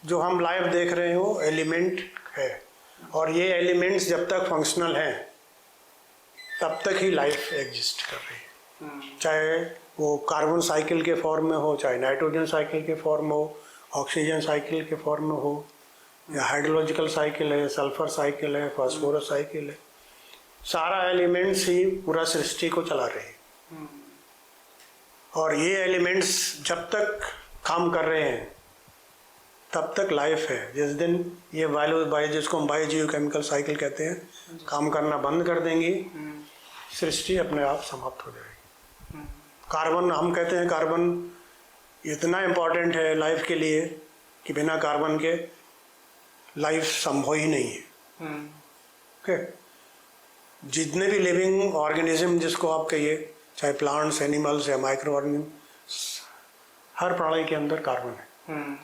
जो हम लाइफ देख रहे हो, एलिमेंट है, और ये एलिमेंट्स जब तक फंक्शनल हैं तब तक ही लाइफ एग्जिस्ट कर रही है। चाहे वो कार्बन साइकिल के फॉर्म में हो, चाहे नाइट्रोजन साइकिल के फॉर्म में हो, ऑक्सीजन साइकिल के फॉर्म में हो, या हाइड्रोलॉजिकल साइकिल है, सल्फर साइकिल है, फास्फोरस साइकिल है, सारा एलिमेंट्स ही पूरा सृष्टि को चला रहे हैं। और ये एलिमेंट्स जब तक काम कर रहे हैं तब तक लाइफ है। जिस दिन ये जिसको हम बायो केमिकल साइकिल कहते हैं, काम करना बंद कर देंगी, सृष्टि अपने आप समाप्त हो जाएगी। कार्बन, हम कहते हैं कार्बन इतना इम्पोर्टेंट है लाइफ के लिए कि बिना कार्बन के लाइफ संभव ही नहीं है। ओके, जितने भी लिविंग ऑर्गेनिज्म जिसको आप कहिए, चाहे प्लांट्स, एनिमल्स या माइक्रो ऑर्गेनिज्म, हर प्राणी के अंदर कार्बन है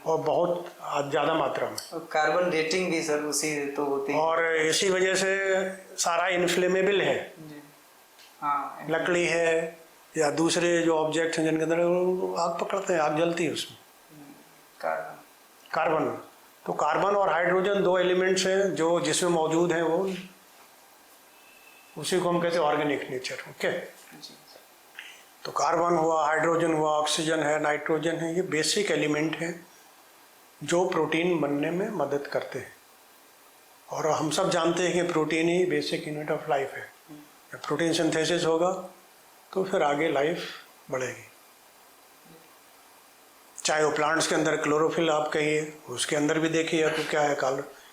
और बहुत ज़्यादा मात्रा में।
कार्बन डेटिंग भी सर उसी तो होती है,
और इसी वजह से सारा इन्फ्लेमेबल है।
हाँ,
लकड़ी है या दूसरे जो ऑब्जेक्ट हैं जिनके अंदर आग पकड़ते हैं, आग जलती है उसमें कार्बन। तो कार्बन और हाइड्रोजन दो एलिमेंट्स हैं जो जिसमें मौजूद हैं, वो उसी को हम कहते हैं ऑर्गेनिक नेचर। ओके, तो कार्बन हुआ, हाइड्रोजन हुआ, ऑक्सीजन है, नाइट्रोजन है, ये बेसिक एलिमेंट हैं जो प्रोटीन बनने में मदद करते हैं। और हम सब जानते हैं कि protein he basic unit of life है। जब प्रोटीन सिंथेसिस होगा तो फिर आगे लाइफ बढ़ेगी। चाहे वो प्लांट्स के अंदर क्लोरोफिल आप कहिए, उसके अंदर भी देखिए तो क्या है,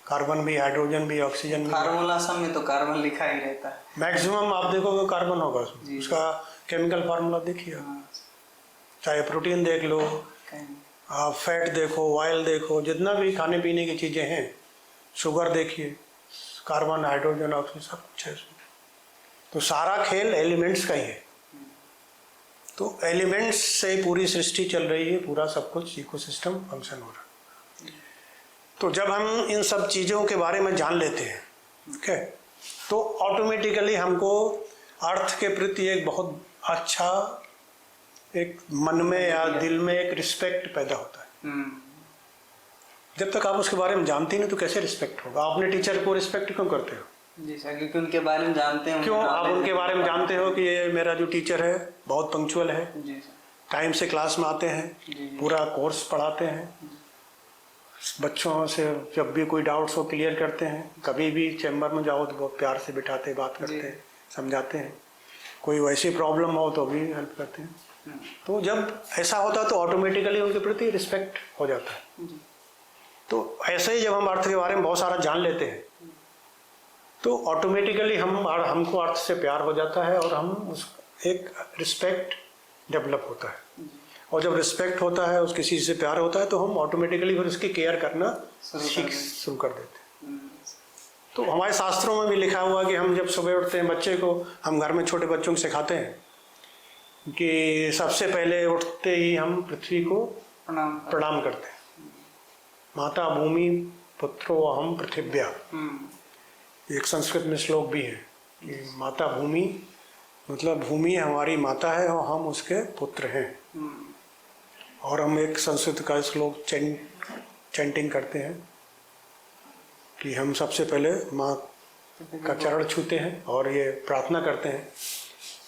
कार्बन भी, हाइड्रोजन भी, ऑक्सीजन भी।
फार्मूला सब में तो कार्बन लिखा ही रहता है,
मैक्सिमम आप देखोगे कार्बन होगा उसमें। उसका केमिकल फार्मूला देखिए, चाहे प्रोटीन देख लो, आप फैट देखो, ऑयल देखो, जितना भी खाने पीने की चीज़ें हैं, शुगर देखिए, कार्बन, हाइड्रोजन, ऑक्सीजन सब कुछ है उसमें। तो सारा खेल एलिमेंट्स का ही है। तो एलिमेंट्स से पूरी सृष्टि चल रही है, पूरा सब कुछ इकोसिस्टम फंक्शन हो रहा है। तो जब हम इन सब चीज़ों के बारे में जान लेते हैं, ओके, तो ऑटोमेटिकली हमको अर्थ के प्रति एक बहुत अच्छा, एक मन में या दिल में एक रिस्पेक्ट पैदा होता है। जब तक आप उसके बारे में जानते नहीं तो कैसे रिस्पेक्ट होगा? आपने टीचर को रिस्पेक्ट क्यों करते हो?
जी सर, क्योंकि उनके बारे में जानते हैं।
क्यों आप उनके बारे में जानते हो कि ये मेरा जो टीचर है बहुत पंक्चुअल है,
जी
टाइम से क्लास में आते हैं, पूरा कोर्स पढ़ाते हैं, बच्चों से जब भी कोई डाउट्स हो क्लियर करते हैं, कभी भी चैम्बर में जाओ तो बहुत प्यार से बिठाते हैं, बात करते हैं, समझाते हैं, कोई वैसी प्रॉब्लम हो तो भी हेल्प करते हैं। तो जब ऐसा होता है तो ऑटोमेटिकली उनके प्रति रिस्पेक्ट हो जाता है। तो ऐसे ही जब हम अर्थ के बारे में बहुत सारा जान लेते हैं तो ऑटोमेटिकली हमको अर्थ से प्यार हो जाता है और हम उस एक रिस्पेक्ट डेवलप होता है। और जब रिस्पेक्ट होता है, उस किसी से प्यार होता है, तो हम ऑटोमेटिकली फिर उसकी केयर करना शुरू कर देते हैं। तो हमारे शास्त्रों में भी लिखा हुआ कि हम जब सुबह उठते हैं, बच्चे को हम घर में छोटे बच्चों को सिखाते हैं कि सबसे पहले उठते ही हम पृथ्वी को प्रणाम करते हैं। माता भूमि पुत्रो अहम पृथिव्या, एक संस्कृत में श्लोक भी है कि माता भूमि मतलब भूमि हमारी माता है और हम उसके पुत्र हैं। और हम एक संस्कृत का श्लोक चैंटिंग करते हैं कि हम सबसे पहले माँ का चरण छूते हैं और ये प्रार्थना करते हैं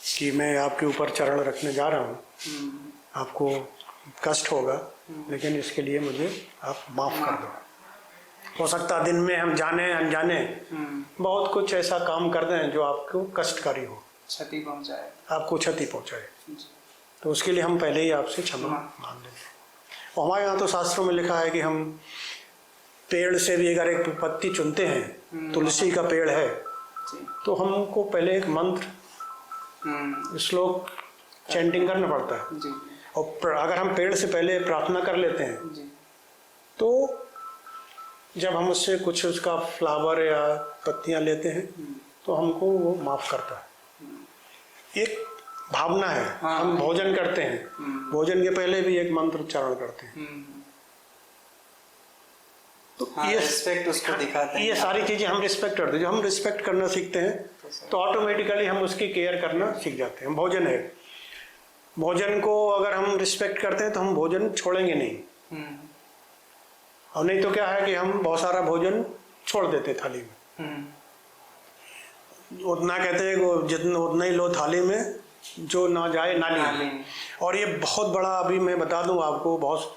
कि मैं आपके ऊपर चरण रखने जा रहा हूँ, आपको कष्ट होगा लेकिन इसके लिए मुझे आप माफ़ कर दो। हो सकता है दिन में हम जाने अनजाने बहुत कुछ ऐसा काम कर दें जो आपको कष्टकारी हो,
क्षति पहुंचाए,
आपको क्षति पहुंचाए, तो उसके लिए हम पहले ही आपसे क्षमा मांग लेते हैं। और हमारे यहाँ तो शास्त्रों में लिखा है कि हम पेड़ से भी अगर एक पत्ती चुनते हैं, तुलसी का पेड़ है, तो हमको पहले एक मंत्र श्लोक चैंटिंग करना पड़ता है। और अगर हम पेड़ से पहले प्रार्थना कर लेते हैं तो जब हम उससे कुछ उसका फ्लावर या पत्तियां लेते हैं तो हमको वो माफ करता है। एक भावना है। हम भोजन करते हैं, भोजन के पहले भी एक मंत्र उच्चारण करते हैं। तो ये रिस्पेक्ट उसको दिखाते हैं। ये सारी चीजें हम रिस्पेक्ट करते हैं। जब हम रिस्पेक्ट करना सीखते हैं तो ऑटोमेटिकली हम उसकी केयर करना सीख जाते हैं। भोजन है, भोजन को अगर हम रिस्पेक्ट करते हैं तो हम भोजन छोड़ेंगे नहीं। और नहीं तो क्या है कि हम बहुत सारा भोजन छोड़ देते थाली में। उतना कहते हैं जितना उतना ही लो थाली में जो ना जाए नाली में। और ये बहुत बड़ा, अभी मैं बता दूं आपको, बहुत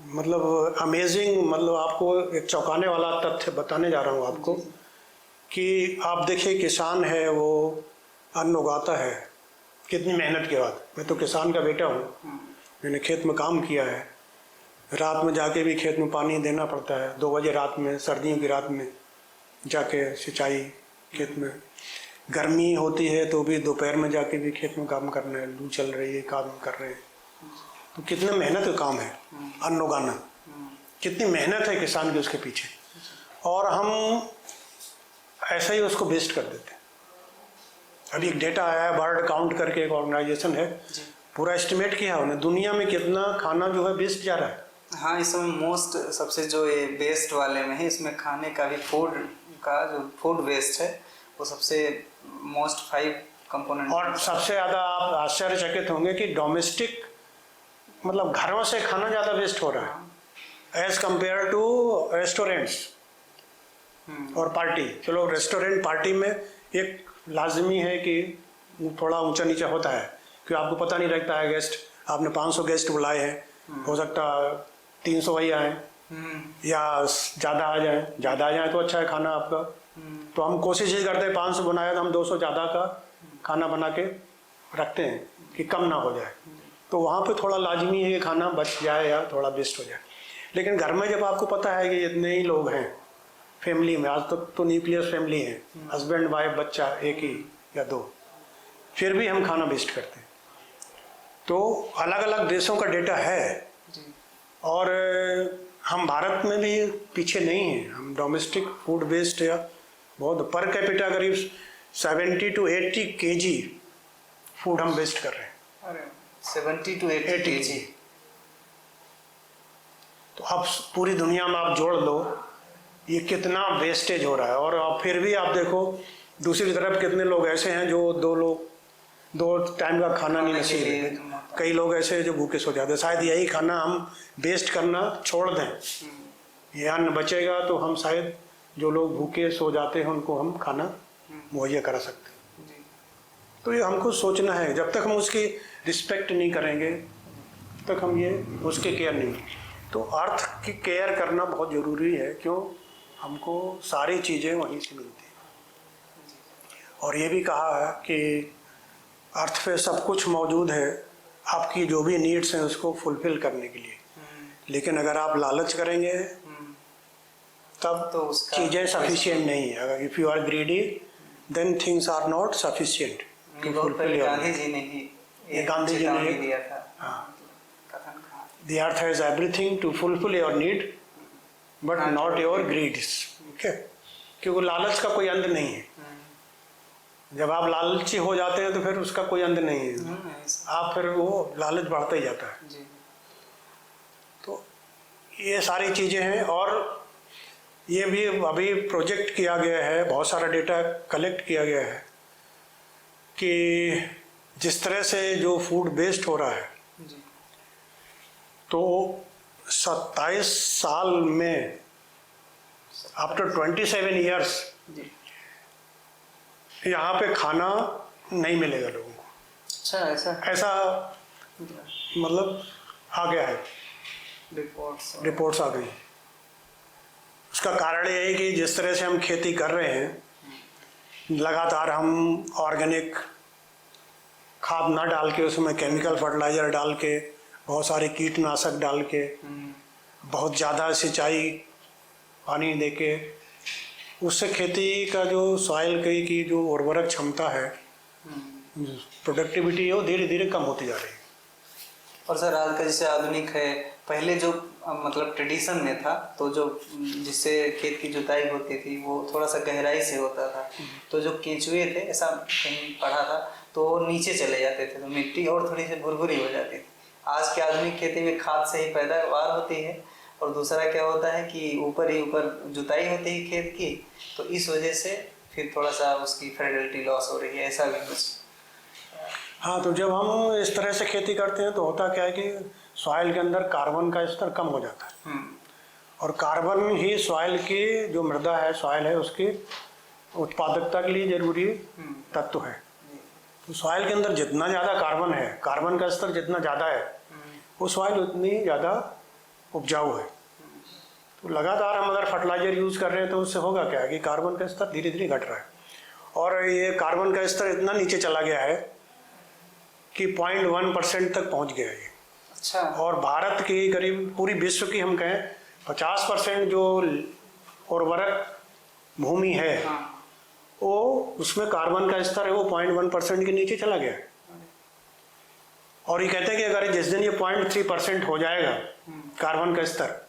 मतलब अमेजिंग, मतलब आपको एक चौंकाने वाला तथ्य बताने जा रहा हूं आपको कि आप देखिए किसान है, वो अन्न उगाता है कितनी मेहनत के बाद। मैं तो किसान का बेटा हूँ, मैंने खेत में काम किया है, रात में जाके भी खेत में पानी देना पड़ता है। 2 बजे रात में, सर्दियों की रात में जाके सिंचाई खेत में, गर्मी होती है तो भी दोपहर में जाके भी खेत में काम करना है, लू चल रही है, काम कर रहे हैं। तो कितना मेहनत का काम है अन्न उगाना, कितनी मेहनत है किसान की उसके पीछे। और हम ऐसा ही उसको वेस्ट कर देते हैं। अभी एक डेटा आया है, बर्ड काउंट करके एक ऑर्गेनाइजेशन है, पूरा एस्टिमेट किया उन्हें दुनिया में कितना खाना जो है वेस्ट जा रहा है।
हाँ, इसमें मोस्ट सबसे जो ये वेस्ट वाले में है, इसमें खाने का भी फूड का जो फूड वेस्ट है वो सबसे मोस्ट 5 कंपोनेंट।
और सबसे ज़्यादा आप आश्चर्यचकित होंगे कि डोमेस्टिक मतलब घरों से खाना ज़्यादा वेस्ट हो रहा है एज कंपेयर टू रेस्टोरेंट्स और पार्टी। चलो रेस्टोरेंट पार्टी में एक लाजमी है कि थोड़ा ऊंचा नीचा होता है, क्योंकि आपको पता नहीं लगता है गेस्ट, आपने 500 गेस्ट बुलाए हैं, हो सकता 300 वही आए या ज़्यादा आ जाए तो अच्छा है खाना आपका। तो हम कोशिश ये करते हैं 500 बनाया तो हम 200 ज़्यादा का खाना बना के रखते हैं कि कम ना हो जाए। तो वहाँ पे थोड़ा लाजमी है कि खाना बच जाए या थोड़ा वेस्ट हो जाए। लेकिन घर में जब आपको पता है कि इतने ही लोग हैं फैमिली में, आज तक तो न्यूक्लियर फैमिली है, हस्बैंड वाइफ बच्चा एक ही या 2, फिर भी हम खाना वेस्ट करते हैं। तो अलग अलग देशों का डेटा है और हम भारत में भी पीछे नहीं हैं। हम डोमेस्टिक फूड वेस्ट या बहुत पर कैपिटा करीब 70 to 80 kg फूड हम वेस्ट कर रहे हैं।
अरे 70 to 80 kg।
तो अब पूरी दुनिया में आप जोड़ लो ये कितना वेस्टेज हो रहा है। और अब फिर भी आप देखो दूसरी तरफ कितने लोग ऐसे हैं जो 2 टाइम का खाना नहीं नसीब है। कई लोग ऐसे हैं जो भूखे सो जाते हैं। शायद यही खाना हम वेस्ट करना छोड़ दें, ये अन्न बचेगा तो हम शायद जो लोग भूखे सो जाते हैं उनको हम खाना मुहैया करा सकते हैं। तो ये हमको सोचना है, जब तक हम उसकी रिस्पेक्ट नहीं करेंगे तब तक हम ये उसके केयर नहीं। तो अर्थ की केयर करना बहुत ज़रूरी है, क्यों हमको सारी चीज़ें वहीं से मिलती हैं। और ये भी कहा है कि अर्थ पे सब कुछ मौजूद है आपकी जो भी नीड्स हैं उसको फुलफिल करने के लिए। लेकिन अगर आप लालच करेंगे तब
तो
चीज़ें सफिशिएंट नहीं है। अगर if you are greedy then things are not sufficient to fulfil your.
Gandhi ji ने ही
ये गांधी जी ने
दिया था।
हाँ, the earth has everything to fulfil your need but not your greeds. Okay, क्योंकि लालच का कोई अंत नहीं है। जब आप लालची हो जाते हैं तो फिर उसका कोई अंत नहीं है, आप फिर वो लालच बढ़ता ही जाता है। तो ये सारी चीज़ें हैं। और ये भी अभी प्रोजेक्ट किया गया है, बहुत सारा डेटा कलेक्ट किया गया है कि जिस तरह से जो फूड वेस्ट हो रहा है तो 27 साल में आफ्टर 27 ईयर्स यहाँ पे खाना नहीं मिलेगा लोगों को।
अच्छा,
ऐसा मतलब आ गया है, रिपोर्ट्स आ गई। उसका कारण ये है कि जिस तरह से हम खेती कर रहे हैं, लगातार हम ऑर्गेनिक खाद ना डाल के उसमें केमिकल फर्टिलाइज़र डाल के, बहुत सारे कीटनाशक डाल के, बहुत ज़्यादा सिंचाई पानी दे के, उससे खेती का जो सॉइल की जो उर्वरक क्षमता है, प्रोडक्टिविटी है, वो धीरे धीरे कम होती जा रही है।
और सर आज का जैसे आधुनिक है, पहले जो मतलब ट्रेडिशन में था तो जो जिससे खेत की जुताई होती थी वो थोड़ा सा गहराई से होता था, तो जो केंचुए थे ऐसा कहीं पढ़ा था तो नीचे चले जाते थे तो मिट्टी और थोड़ी सी भुरभुरी हो जाती थी। आज के आधुनिक खेती में खाद से ही पैदावार होती है और दूसरा क्या होता है कि ऊपर ही ऊपर जुताई होती है खेत की, तो इस वजह से फिर थोड़ा सा उसकी फर्टिलिटी लॉस हो रही है, ऐसा भी कुछ।
हाँ, तो जब हम इस तरह से खेती करते हैं तो होता क्या है कि सॉइल के अंदर कार्बन का स्तर कम हो जाता है और कार्बन ही सॉइल की जो मृदा है, सॉइल है, उसकी उत्पादकता के लिए जरूरी तत्व है। तो सॉइल के अंदर जितना ज़्यादा कार्बन है, कार्बन का स्तर जितना ज़्यादा है, वो सॉइल उतनी ज़्यादा उपजाऊ है। तो लगातार हम अगर फर्टिलाइजर यूज़ कर रहे हैं तो उससे होगा क्या है कि कार्बन का स्तर धीरे धीरे घट रहा है और ये कार्बन का स्तर इतना नीचे चला गया है कि 0.1% तक पहुंच गया है।
अच्छा।
और भारत की करीब पूरी विश्व की हम कहें 50% जो उर्वरक भूमि है, वो उसमें कार्बन का स्तर है वो 0.1% के नीचे चला गया है। और ये कहते हैं कि अगर जिस दिन ये 0.3% हो जाएगा कार्बन का स्तर,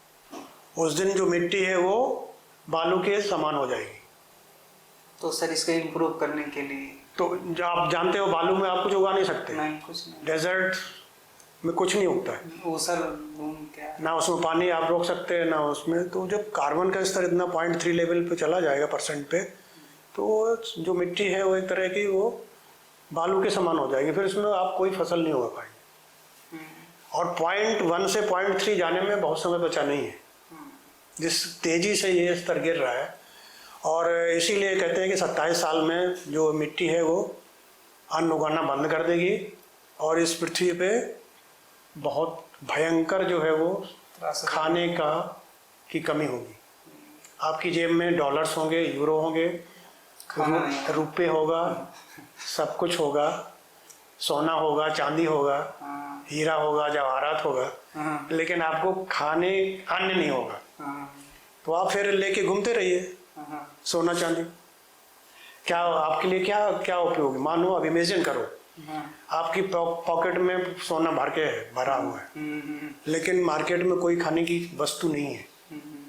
उस दिन जो मिट्टी है वो बालू के समान हो जाएगी।
तो सर इसको इम्प्रूव करने के लिए
तो जो आप जानते हो बालू में आप कुछ उगा नहीं सकते,
नहीं, कुछ नहीं,
डेजर्ट में कुछ नहीं उगता है,
वो सर घूम क्या
ना उसमें पानी आप रोक सकते हैं ना उसमें। तो जब कार्बन का स्तर इतना 0.3 लेवल पे चला जाएगा % पे, तो जो मिट्टी है वो एक तरह की वो बालू के समान हो जाएगी, फिर उसमें आप कोई फसल नहीं उगा पाएंगे। और 0.1 से 0.3 जाने में बहुत समय बचा नहीं है, जिस तेजी से ये स्तर गिर रहा है। और इसीलिए कहते हैं कि 27 साल में जो मिट्टी है वो अन्न उगाना बंद कर देगी और इस पृथ्वी पे बहुत भयंकर जो है वो खाने की कमी होगी। आपकी जेब में डॉलर्स होंगे, यूरो होंगे, रुपये होगा, सब कुछ होगा, सोना होगा, चांदी होगा, हीरा होगा, जवाहरात होगा, लेकिन आपको खाने अन्न नहीं होगा। तो आप फिर लेके घूमते रहिए सोना चांदी, क्या आपके लिए क्या क्या उपयोग है। मानो अब इमेजिन करो आपकी पॉकेट में सोना भरा हुआ है, लेकिन मार्केट में कोई खाने की वस्तु नहीं है,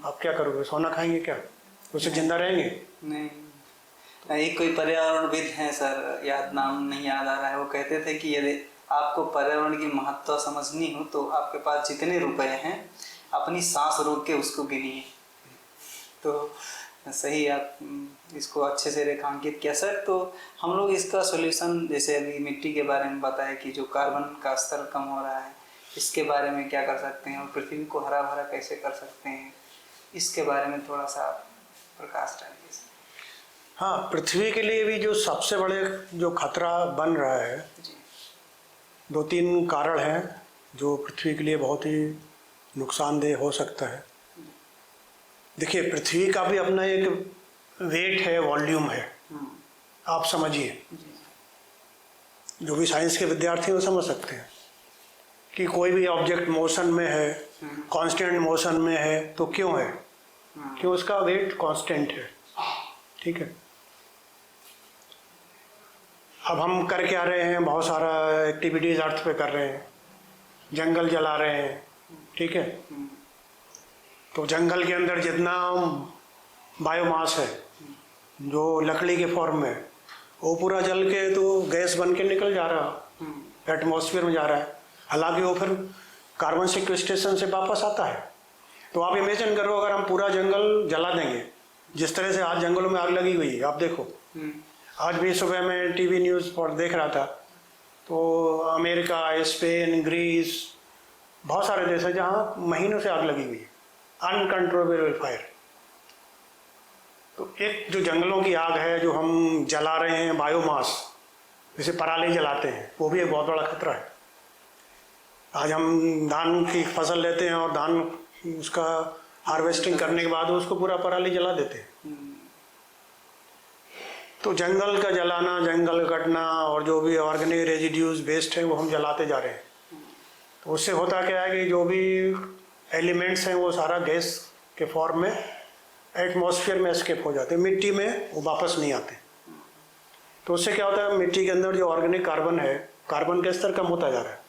आप क्या करोगे? सोना खाएंगे क्या? उससे जिंदा रहेंगे?
नहीं। एक कोई पर्यावरणविद हैं सर, नाम नहीं याद आ रहा है, वो कहते थे कि यदि आपको पर्यावरण की महत्ता समझनी हो तो आपके पास जितने रुपए हैं अपनी सांस रोक के उसको गिनिए। तो सही, आप इसको अच्छे से रेखांकित किया सर। तो हम लोग इसका सॉल्यूशन, जैसे अभी मिट्टी के बारे में बताया कि जो कार्बन का स्तर कम हो रहा है, इसके बारे में क्या कर सकते हैं और पृथ्वी को हरा भरा कैसे कर सकते हैं, इसके बारे में थोड़ा सा प्रकाश डालिए।
हाँ, पृथ्वी के लिए भी जो सबसे बड़े जो खतरा बन रहा है, 2-3 कारण हैं जो पृथ्वी के लिए बहुत ही नुकसानदेह हो सकता है। देखिए, पृथ्वी का भी अपना एक वेट है, वॉल्यूम है, आप समझिए। जो भी साइंस के विद्यार्थी वो समझ सकते हैं कि कोई भी ऑब्जेक्ट मोशन में है, कांस्टेंट मोशन में है, तो क्यों है? क्यों? उसका वेट कांस्टेंट है, ठीक है। अब हम कर क्या रहे हैं? बहुत सारा एक्टिविटीज अर्थ पे कर रहे हैं, जंगल जला रहे हैं, ठीक है। तो जंगल के अंदर जितना बायोमास है जो लकड़ी के फॉर्म में, वो पूरा जल के तो गैस बन के निकल जा रहा, एटमॉस्फेयर में जा रहा है, हालांकि वो फिर कार्बन सिक्वेस्ट्रेशन से वापस आता है। तो आप इमेजिन करो, अगर हम पूरा जंगल जला देंगे, जिस तरह से आज जंगलों में आग लगी हुई है, आप देखो। आज भी सुबह में टीवी न्यूज़ पर देख रहा था, तो अमेरिका, स्पेन, ग्रीस, बहुत सारे देश हैं जहाँ महीनों से आग लगी हुई है, अनकंट्रोलेबल फायर। तो एक जो जंगलों की आग है जो हम जला रहे हैं, बायोमास, जैसे पराली जलाते हैं, वो भी एक बहुत बड़ा खतरा है। आज हम धान की फसल लेते हैं और धान उसका हार्वेस्टिंग करने के बाद उसको पूरा पराली जला देते हैं। तो जंगल का जलाना, जंगल कटना और जो भी ऑर्गेनिक रेजिड्यूज वेस्ट है वो हम जलाते जा रहे हैं। तो उससे होता क्या है कि जो भी एलिमेंट्स हैं वो सारा गैस के फॉर्म में एटमॉस्फेयर में एस्केप हो जाते हैं, मिट्टी में वो वापस नहीं आते। तो उससे क्या होता है, मिट्टी के अंदर जो ऑर्गेनिक कार्बन है, कार्बन का स्तर कम होता जा रहा है।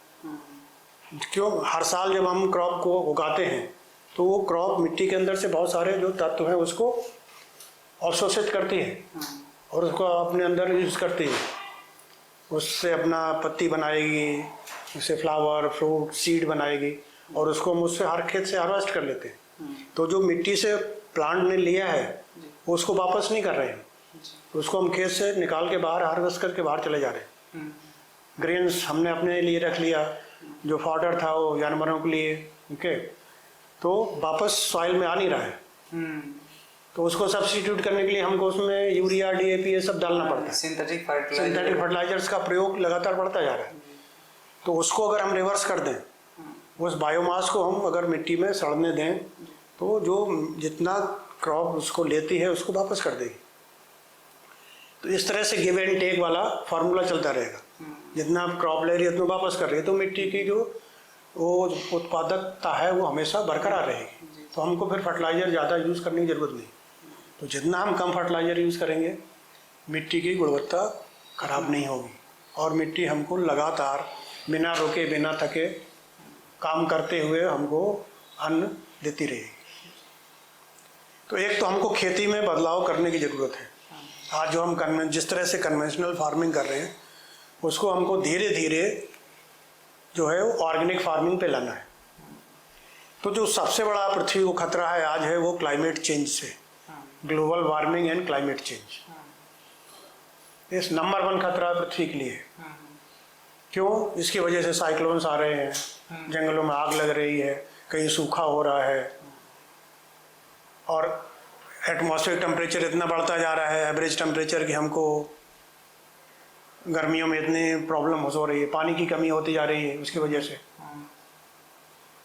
क्यों? हर साल जब हम क्रॉप को उगाते हैं तो वो क्रॉप मिट्टी के अंदर से बहुत सारे जो तत्व हैं उसको अवशोषित करती है और उसको अपने अंदर यूज करती है। उससे अपना पत्ती बनाएगी, उससे फ्लावर, फ्रूट, सीड बनाएगी और उसको हम उससे हर खेत से हार्वेस्ट कर लेते हैं। तो जो मिट्टी से प्लांट ने लिया है वो उसको वापस नहीं कर रहे हैं, उसको हम खेत से निकाल के बाहर हार्वेस्ट करके बाहर चले जा रहे हैं। ग्रेन्स हमने अपने लिए रख लिया, जो फॉडर था वो जानवरों के लिए, ओके, तो वापस सॉइल में आ नहीं रहा है। तो उसको सब्स्टिट्यूट करने के लिए हमको उसमें यूरिया, डीएपी ये सब डालना पड़ता है।
सिंथेटिक
फर्टिलाइजर्स का प्रयोग लगातार बढ़ता जा रहा है। तो उसको अगर हम रिवर्स कर दें, उस बायोमास को हम अगर मिट्टी में सड़ने दें, तो जो जितना क्रॉप उसको लेती है उसको वापस कर देगी। तो इस तरह से गिव एंड टेक वाला फार्मूला चलता रहेगा। जितना आप क्रॉप ले रही है उतना वापस कर रही है, तो मिट्टी की जो वो उत्पादकता है वो हमेशा बरकरार रहेगी। तो हमको फिर फर्टिलाइज़र ज़्यादा यूज़ करने की ज़रूरत नहीं। तो जितना हम कम फर्टिलाइज़र यूज़ करेंगे, मिट्टी की गुणवत्ता खराब नहीं होगी और मिट्टी हमको लगातार बिना रुके, बिना थके काम करते हुए हमको अन्न देती रहेगी। तो एक तो हमको खेती में बदलाव करने की ज़रूरत है। आज जो हम जिस तरह से कन्वेंशनल फार्मिंग कर रहे हैं उसको हमको धीरे धीरे जो है वो ऑर्गेनिक फार्मिंग पे लाना है। तो जो सबसे बड़ा पृथ्वी को खतरा है आज है वो क्लाइमेट चेंज से, global warming and climate change. इस नंबर 1 खतरा पृथ्वी के लिए। क्यों? इसकी वजह से साइक्लोन्स आ रहे हैं, जंगलों में आग लग रही है, कहीं सूखा हो रहा है, और एटमॉस्फेयर टेम्परेचर इतना बढ़ता जा रहा है, एवरेज टेम्परेचर की हमको गर्मियों में इतनी प्रॉब्लम हो रही है, पानी की कमी होती जा रही है, उसकी वजह से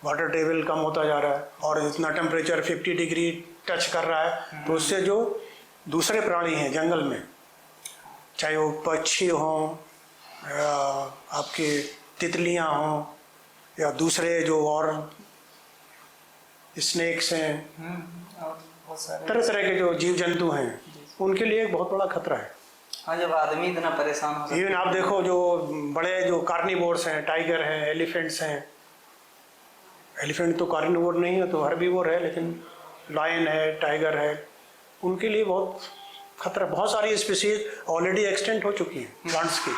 वाटर टेबल कम होता जा रहा है, और इतना टेम्परेचर 50 डिग्री टच कर रहा है। तो उससे जो दूसरे प्राणी हैं जंगल में, चाहे वो पक्षी हों या आपके तितलियां हों या दूसरे जो और स्नेक्स हैं, तरह तरह के जो जीव जंतु हैं, उनके लिए एक बहुत बड़ा खतरा है।
हाँ, जब आदमी इतना परेशान हो,
इवन आप देखो जो बड़े जो कार्निवोर्स हैं, टाइगर हैं, एलिफेंट्स हैं, एलिफेंट तो कार्निवोर नहीं है तो हर्बीवोर है, लेकिन लायन है, टाइगर है, उनके लिए बहुत खतरा। बहुत सारी स्पीसीज ऑलरेडी एक्सटेंट हो चुकी हैं प्लांट्स की।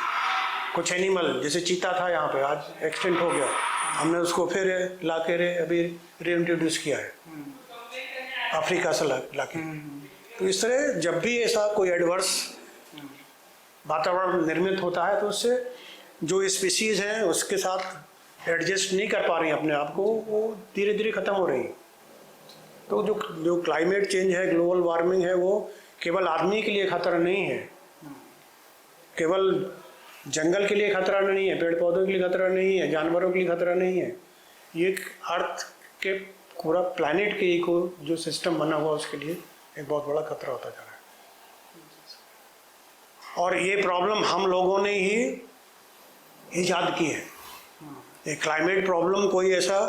कुछ एनिमल जैसे चीता था यहाँ पे, आज एक्सटेंट हो गया, हमने उसको फिर ला के अभी रीइंट्रोड्यूस किया है अफ्रीका से ला के। तो इस तरह जब भी ऐसा कोई एडवर्स वातावरण निर्मित होता है तो उससे जो स्पीसीज हैं उसके साथ एडजस्ट नहीं कर पा रही अपने आप को, वो धीरे धीरे खत्म हो रही। तो जो क्लाइमेट चेंज है, ग्लोबल वार्मिंग है, वो केवल आदमी के लिए खतरा नहीं है, केवल जंगल के लिए खतरा नहीं है, पेड़ पौधों के लिए खतरा नहीं है, जानवरों के लिए खतरा नहीं है, ये अर्थ के पूरा प्लैनेट के इको जो सिस्टम बना हुआ उसके लिए एक बहुत बड़ा खतरा होता जा रहा है। और ये प्रॉब्लम हम लोगों ने ही ईजाद की है। ये क्लाइमेट प्रॉब्लम कोई ऐसा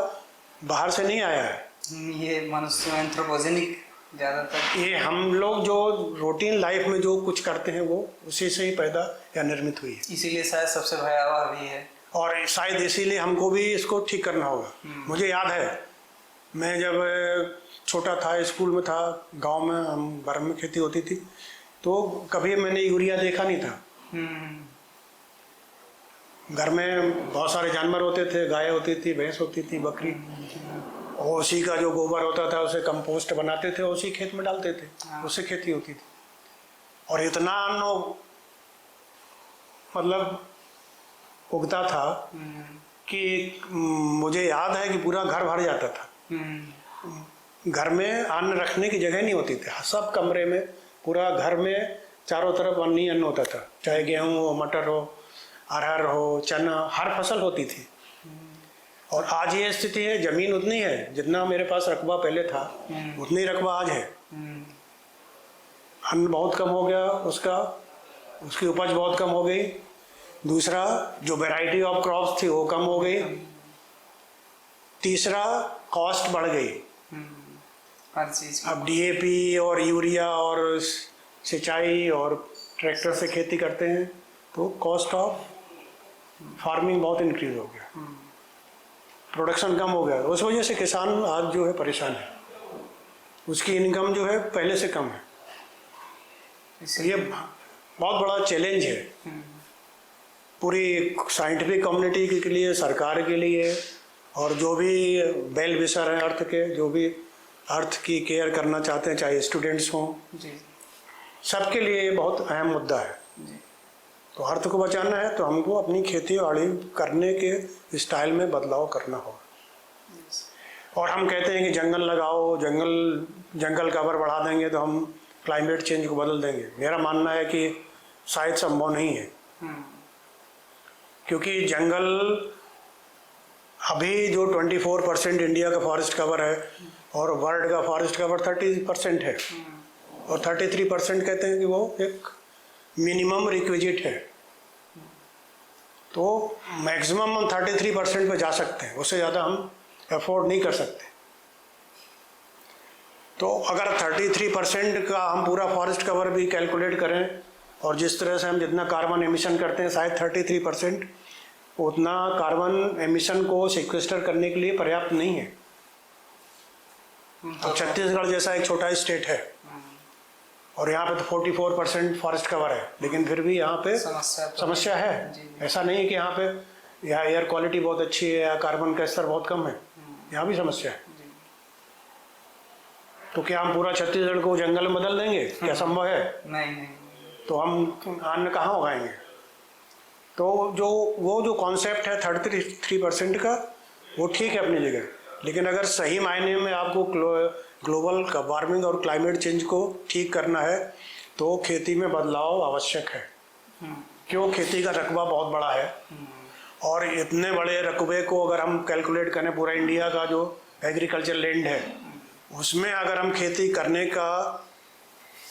बाहर से नहीं आया है,
ये मनुष्य एंथ्रोपोजेनिक ज़्यादातर,
ये हम लोग जो रूटीन लाइफ में जो कुछ करते हैं वो उसी से ही पैदा या निर्मित हुई है।
इसीलिए शायद सबसे भयावह भी है, और
शायद इसीलिए हमको भी इसको ठीक करना होगा। मुझे याद है, मैं जब छोटा था, स्कूल में था, गांव में हम घर में खेती होती थी, तो कभी मैंने यूरिया देखा नहीं था। घर में बहुत सारे जानवर होते थे, गाय होती थी, भैंस होती थी, बकरी, और उसी का जो गोबर होता था उसे कंपोस्ट बनाते थे, उसी खेत में डालते थे, उससे खेती होती थी। और इतना अन्न मतलब उगता था कि मुझे याद है कि पूरा घर भर जाता था। घर में अन्न रखने की जगह नहीं होती थी, सब कमरे में, पूरा घर में चारों तरफ अन्न ही अन्न होता था, चाहे गेहूँ हो, मटर हो, अरहर हो, चना, हर फसल होती थी। और आज ये स्थिति है, जमीन उतनी है जितना मेरे पास रकबा पहले था, उतनी रकबा आज है। अन्न बहुत कम हो गया, उसकी उपज बहुत कम हो गई। दूसरा, जो वैरायटी ऑफ क्रॉप्स थी वो कम हो गई। तीसरा, कॉस्ट बढ़ गई।
हर चीज,
अब डीएपी और यूरिया और सिंचाई और ट्रैक्टर से खेती करते हैं तो कॉस्ट ऑफ फार्मिंग बहुत इंक्रीज हो गया, प्रोडक्शन कम हो गया। उस वजह से किसान आज जो है परेशान है, उसकी इनकम जो है पहले से कम है। ये बहुत बड़ा चैलेंज है पूरी साइंटिफिक कम्युनिटी के लिए, सरकार के लिए, और जो भी वेल विशर हैं अर्थ के, जो भी अर्थ की केयर करना चाहते हैं, चाहे स्टूडेंट्स हों, सबके लिए ये बहुत अहम मुद्दा है। तो अर्थ को बचाना है तो हमको अपनी खेती बाड़ी करने के स्टाइल में बदलाव करना होगा। और हम कहते हैं कि जंगल लगाओ, जंगल कवर बढ़ा देंगे तो हम क्लाइमेट चेंज को बदल देंगे। मेरा मानना है कि शायद संभव नहीं है, क्योंकि जंगल अभी जो 24% इंडिया का फॉरेस्ट कवर है और वर्ल्ड का फॉरेस्ट कवर 30% है, और 33% कहते हैं कि वो एक मिनिमम रिक्विजिट है। तो मैक्सिमम हम 33% पे जा सकते हैं, उससे ज़्यादा हम अफोर्ड नहीं कर सकते। तो अगर 33% का हम पूरा फॉरेस्ट कवर भी कैलकुलेट करें, और जिस तरह से हम जितना कार्बन एमिशन करते हैं, शायद 33% उतना कार्बन एमिशन को सिक्वेस्टर करने के लिए पर्याप्त नहीं है। अब छत्तीसगढ़ जैसा एक छोटा स्टेट है, और यहाँ पे तो 44% फॉरेस्ट कवर है, लेकिन फिर भी यहाँ पे समस्या है। ऐसा नहीं है कि यहाँ पे यहाँ एयर क्वालिटी बहुत अच्छी है या कार्बन का स्तर बहुत कम है, यहाँ भी समस्या है। तो क्या हम पूरा छत्तीसगढ़ को जंगल में बदल देंगे? क्या संभव है?
नहीं।
तो हम अन्न कहाँ उगाएंगे? तो वो जो कॉन्सेप्ट है 33% का, वो ठीक है अपनी जगह, लेकिन अगर सही मायने में आपको ग्लोबल वार्मिंग और क्लाइमेट चेंज को ठीक करना है तो खेती में बदलाव आवश्यक है। क्यों? खेती का रकबा बहुत बड़ा है और इतने बड़े रकबे को अगर हम कैलकुलेट करें, पूरा इंडिया का जो एग्रीकल्चर लैंड है उसमें अगर हम खेती करने का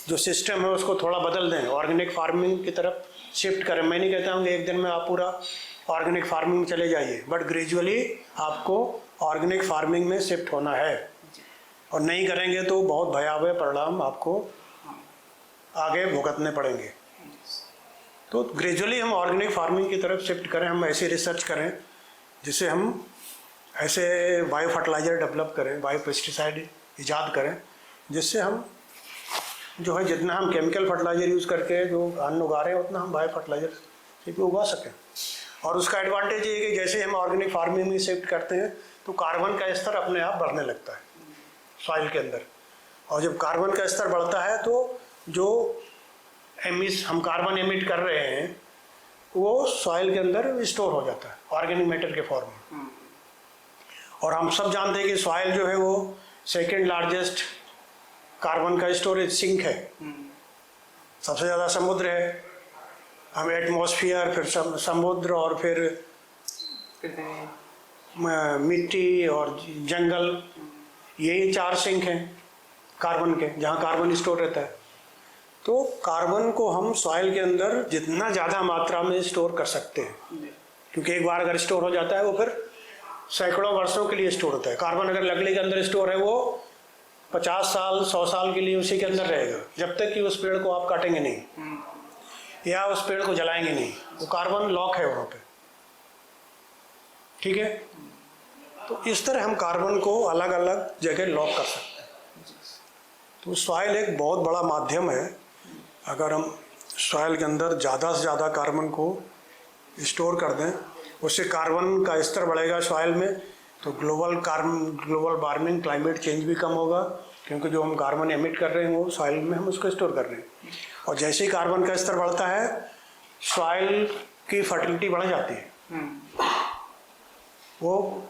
जो सिस्टम है उसको थोड़ा बदल दें, ऑर्गेनिक फार्मिंग की तरफ शिफ्ट करें। मैं नहीं कहता हूँ कि एक दिन में आप पूरा ऑर्गेनिक फार्मिंग में चले जाइए, बट ग्रेजुअली आपको ऑर्गेनिक फार्मिंग में शिफ्ट होना है, और नहीं करेंगे तो बहुत भयावह परिणाम आपको आगे भुगतने पड़ेंगे। तो ग्रेजुअली हम ऑर्गेनिक फार्मिंग की तरफ शिफ्ट करें, हम ऐसी रिसर्च करें जिससे हम ऐसे बायो फर्टिलाइज़र डेवलप करें, बायो पेस्टिसाइड ईजाद करें, जिससे हम जो है जितना हम केमिकल फर्टिलाइज़र यूज़ करके जो अन्न उगा रहे हैं उतना हम बायो फर्टिलाइज़र से भी उगा सकें। और उसका एडवांटेज ये है कि जैसे हम ऑर्गेनिक फार्मिंग में शिफ्ट करते हैं तो कार्बन का स्तर अपने आप बढ़ने लगता है सॉइल के अंदर, और जब कार्बन का स्तर बढ़ता है तो जो हम कार्बन एमिट कर रहे हैं वो सॉइल के अंदर स्टोर हो जाता है ऑर्गेनिक मैटर के फॉर्म में। और हम सब जानते हैं कि सॉइल जो है वो सेकेंड लार्जेस्ट कार्बन का स्टोरेज सिंक है। सबसे ज़्यादा समुद्र है, हम एटमॉस्फेयर, फिर समुद्र और फिर मिट्टी और जंगल, यही 4 सिंक हैं कार्बन के, जहाँ कार्बन स्टोर रहता है। तो कार्बन को हम सॉइल के अंदर जितना ज़्यादा मात्रा में स्टोर कर सकते हैं, क्योंकि एक बार अगर स्टोर हो जाता है वो फिर सैकड़ों वर्षों के लिए स्टोर होता है। कार्बन अगर लकड़ी के अंदर स्टोर है वो 50 साल 100 साल के लिए उसी के अंदर रहेगा, जब तक कि उस पेड़ को आप काटेंगे नहीं या उस पेड़ को जलाएंगे नहीं, वो कार्बन लॉक है वहाँ पे। ठीक है, तो इस तरह हम कार्बन को अलग अलग जगह लॉक कर सकते हैं। तो सॉइल एक बहुत बड़ा माध्यम है। अगर हम सॉइल के अंदर ज़्यादा से ज़्यादा कार्बन को स्टोर कर दें, उससे कार्बन का स्तर बढ़ेगा सॉइल में, तो ग्लोबल वार्मिंग क्लाइमेट चेंज भी कम होगा, क्योंकि जो हम कार्बन एमिट कर रहे हैं वो सॉइल में हम उसको स्टोर कर रहे हैं। और जैसे ही कार्बन का स्तर बढ़ता है सॉइल की फर्टिलिटी बढ़ जाती है, वो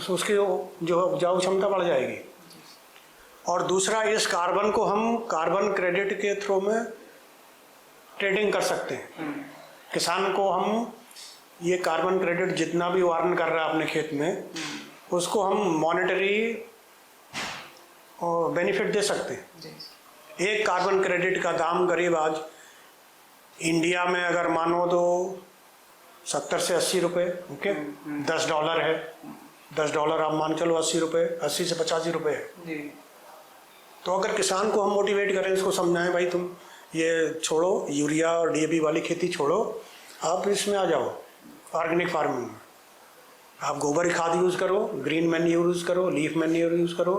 उसकी जो उपजाऊ क्षमता बढ़ जाएगी। और दूसरा, इस कार्बन को हम कार्बन क्रेडिट के थ्रू में ट्रेडिंग कर सकते हैं। किसान को हम ये कार्बन क्रेडिट जितना भी वार्न कर रहा है अपने खेत में, उसको हम मॉनेटरी बेनिफिट दे सकते हैं। एक कार्बन क्रेडिट का दाम करीब आज इंडिया में अगर मानो तो 70 से 80 रुपये, ओके, $10 है। $10 आप मान चलो 80 रुपये, 80 से 85 रुपये है। तो अगर किसान को हम मोटिवेट करें, इसको समझाएं भाई तुम ये छोड़ो, यूरिया और DAP वाली खेती छोड़ो, आप इसमें आ जाओ ऑर्गेनिक फार्मिंग में, आप गोबर खाद यूज़ करो, ग्रीन मैन्योर यूज़ करो, लीफ मैन्योर यूज़ करो,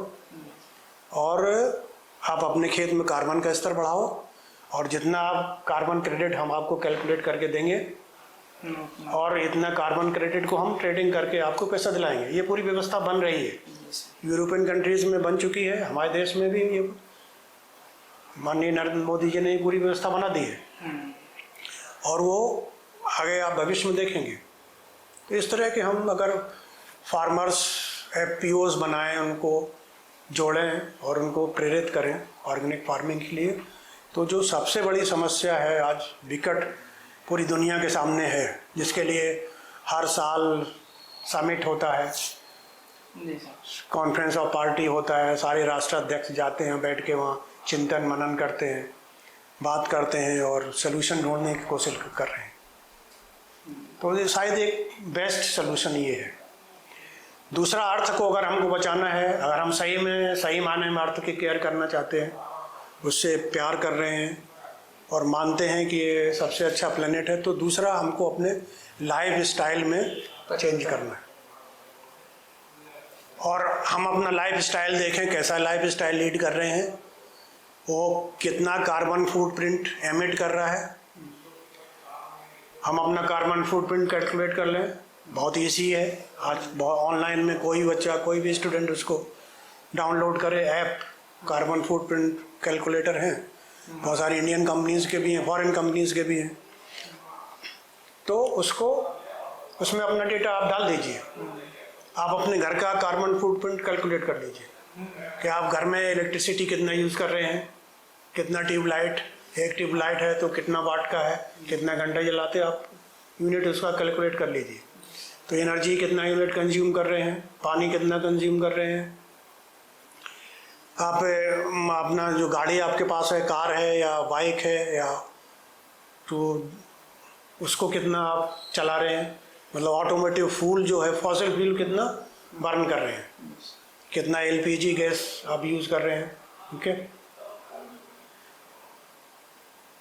और आप अपने खेत में कार्बन का स्तर बढ़ाओ, और जितना आप कार्बन क्रेडिट हम आपको कैलकुलेट करके देंगे और इतना कार्बन क्रेडिट को हम ट्रेडिंग करके आपको पैसा दिलाएंगे। ये पूरी व्यवस्था बन रही है, यूरोपियन कंट्रीज में बन चुकी है, हमारे देश में भी ये माननीय नरेंद्र मोदी जी ने ये पूरी व्यवस्था बना दी है, और वो आगे आप भविष्य में देखेंगे। तो इस तरह के हम अगर फार्मर्स FPOs बनाएं, उनको जोड़ें और उनको प्रेरित करें ऑर्गेनिक फार्मिंग के लिए, तो जो सबसे बड़ी समस्या है आज विकट पूरी दुनिया के सामने है, जिसके लिए हर साल समिट होता है, कॉन्फ्रेंस ऑफ पार्टी होता है, सारे राष्ट्राध्यक्ष जाते हैं, बैठ के वहाँ चिंतन मनन करते हैं, बात करते हैं और सलूशन ढूंढने की कोशिश कर रहे हैं। तो ये शायद एक बेस्ट सलूशन ये है। दूसरा, अर्थ को अगर हमको बचाना है, अगर हम सही माने में अर्थ की केयर करना चाहते हैं, उससे प्यार कर रहे हैं और मानते हैं कि ये सबसे अच्छा प्लेनेट है, तो दूसरा हमको अपने लाइफ स्टाइल में चेंज करना है। और हम अपना लाइफ स्टाइल देखें, कैसा लाइफ स्टाइल लीड कर रहे हैं, वो कितना कार्बन फुटप्रिंट एमिट कर रहा है। हम अपना कार्बन फुटप्रिंट कैलकुलेट कर लें, बहुत ईजी है। आज ऑनलाइन में कोई बच्चा, कोई भी स्टूडेंट उसको डाउनलोड करे, ऐप कार्बन फुटप्रिंट कैलकुलेटर हैं, बहुत सारी इंडियन कंपनीज के भी हैं, फॉरेन कंपनीज के भी हैं। तो उसको उसमें अपना डेटा आप डाल दीजिए, आप अपने घर का कार्बन फुटप्रिंट कैलकुलेट कर लीजिए कि आप घर में इलेक्ट्रिसिटी कितना यूज़ कर रहे हैं, कितना ट्यूबलाइट, एक ट्यूबलाइट है तो कितना वाट का है, कितना घंटा जलाते आप, यूनिट उसका कैलकुलेट कर लीजिए। तो एनर्जी कितना यूनिट कंज्यूम कर रहे हैं, पानी कितना कंज्यूम कर रहे हैं, आप अपना जो गाड़ी आपके पास है, कार है या बाइक है, या तो उसको कितना आप चला रहे हैं, मतलब ऑटोमेटिव फ्यूल जो है, फॉसिल फ्यूल कितना बर्न कर रहे हैं, कितना एलपीजी गैस आप यूज़ कर रहे हैं, ठीक है,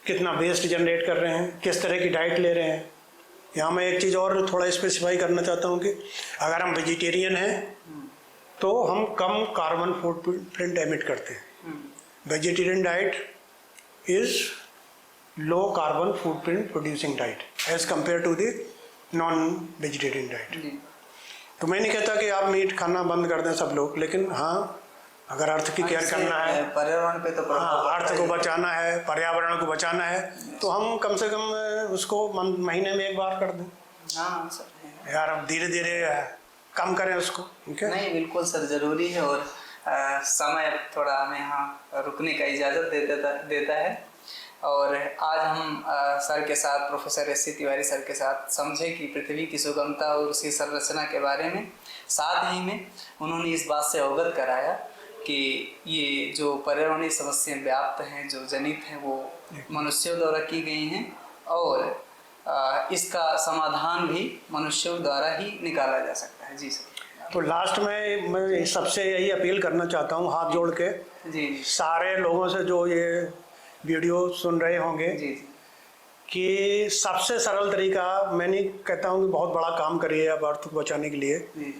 कितना वेस्ट जनरेट कर रहे हैं, किस तरह की डाइट ले रहे हैं। यहाँ मैं एक चीज़ और थोड़ा स्पेसिफाई करना चाहता हूँ कि अगर हम वेजिटेरियन हैं तो हम कम कार्बन फुटप्रिंट एमिट करते हैं। Vegetarian diet is low carbon footprint producing diet as compare to the non vegetarian diet. तो मैं नहीं कहता कि आप मीट खाना बंद कर दें सब लोग, लेकिन हाँ, अगर अर्थ की केयर करना है,
पर्यावरण पे तो
अर्थ को बचाना है, पर्यावरण को बचाना है, तो हम कम से कम उसको महीने में एक बार कर दें।
हाँ सर,
यार अब धीरे धीरे कम करें उसको, ठीक है।
नहीं बिल्कुल सर, ज़रूरी है। और समय थोड़ा हमें यहाँ रुकने का इजाज़त देता है। और आज हम सर के साथ, professor S C Tiwari sir के साथ समझे कि पृथ्वी की सुगमता और उसकी संरचना के बारे में। साथ ही में उन्होंने इस बात से अवगत कराया कि ये जो पर्यावरणीय समस्याएं व्याप्त हैं, जो जनित हैं, वो मनुष्यों द्वारा की गई हैं और इसका समाधान भी मनुष्यों द्वारा ही निकाला जा सकता है। जी सर।
तो लास्ट में मैं सबसे यही अपील करना चाहता हूँ हाथ जोड़ के,
जी
सारे लोगों से जो ये वीडियो सुन रहे होंगे,
जी,
कि सबसे सरल तरीका, मैं नहीं कहता हूँ कि बहुत बड़ा काम करिए आप अर्थ को बचाने के लिए,
जी,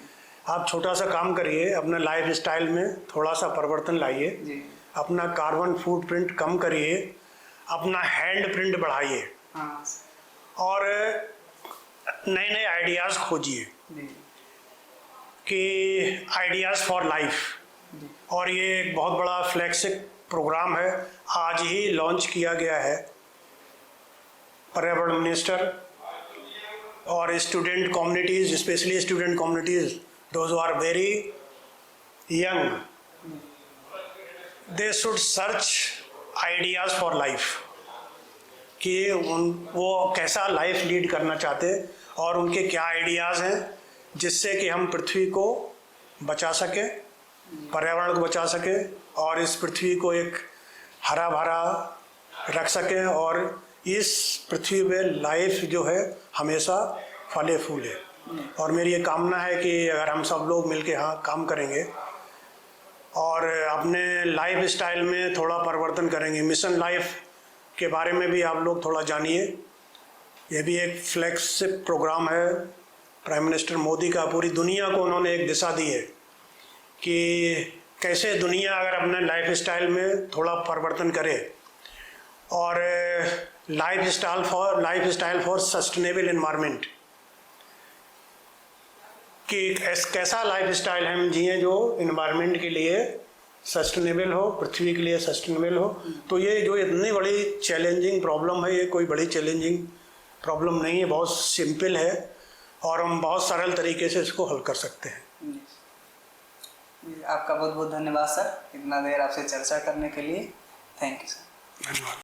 आप छोटा सा काम करिए, अपने लाइफ स्टाइल में थोड़ा सा परिवर्तन लाइए, अपना कार्बन फुटप्रिंट कम करिए, अपना हैंड प्रिंट बढ़ाइए,
हाँ,
और नए नए आइडियाज़ खोजिए कि आइडियाज़ फॉर लाइफ। और ये एक बहुत बड़ा फ्लैगशिप प्रोग्राम है, आज ही लॉन्च किया गया है। पर्यावरण मिनिस्टर और student communities, specially student communities, those who are very young, they should search ideas for life, कि वो कैसा लाइफ लीड करना चाहते और उनके क्या आइडियाज़ हैं जिससे कि हम पृथ्वी को बचा सकें, पर्यावरण को बचा सकें और इस पृथ्वी को एक हरा भरा रख सकें और इस पृथ्वी पे लाइफ जो है हमेशा फले फूले। और मेरी ये कामना है कि अगर हम सब लोग मिलके हाँ काम करेंगे और अपने लाइफ स्टाइल में थोड़ा परिवर्तन करेंगे। मिशन लाइफ के बारे में भी आप लोग थोड़ा जानिए, ये भी एक फ्लैगशिप प्रोग्राम है प्राइम मिनिस्टर मोदी का। पूरी दुनिया को उन्होंने एक दिशा दी है कि कैसे दुनिया अगर अपने लाइफ स्टाइल में थोड़ा परिवर्तन करे और life style for sustainable environment, कि कैसा लाइफ स्टाइल हम जिए जो इन्वायरमेंट के लिए सस्टेनेबल हो, पृथ्वी के लिए सस्टेनेबल हो। तो ये जो इतनी बड़ी चैलेंजिंग प्रॉब्लम है, ये कोई बड़ी चैलेंजिंग प्रॉब्लम नहीं है, बहुत सिंपल है और हम बहुत सरल तरीके से इसको हल कर सकते हैं।
आपका बहुत बहुत धन्यवाद सर, इतना देर आपसे चर्चा करने के लिए। Thank you sir.
धन्यवाद।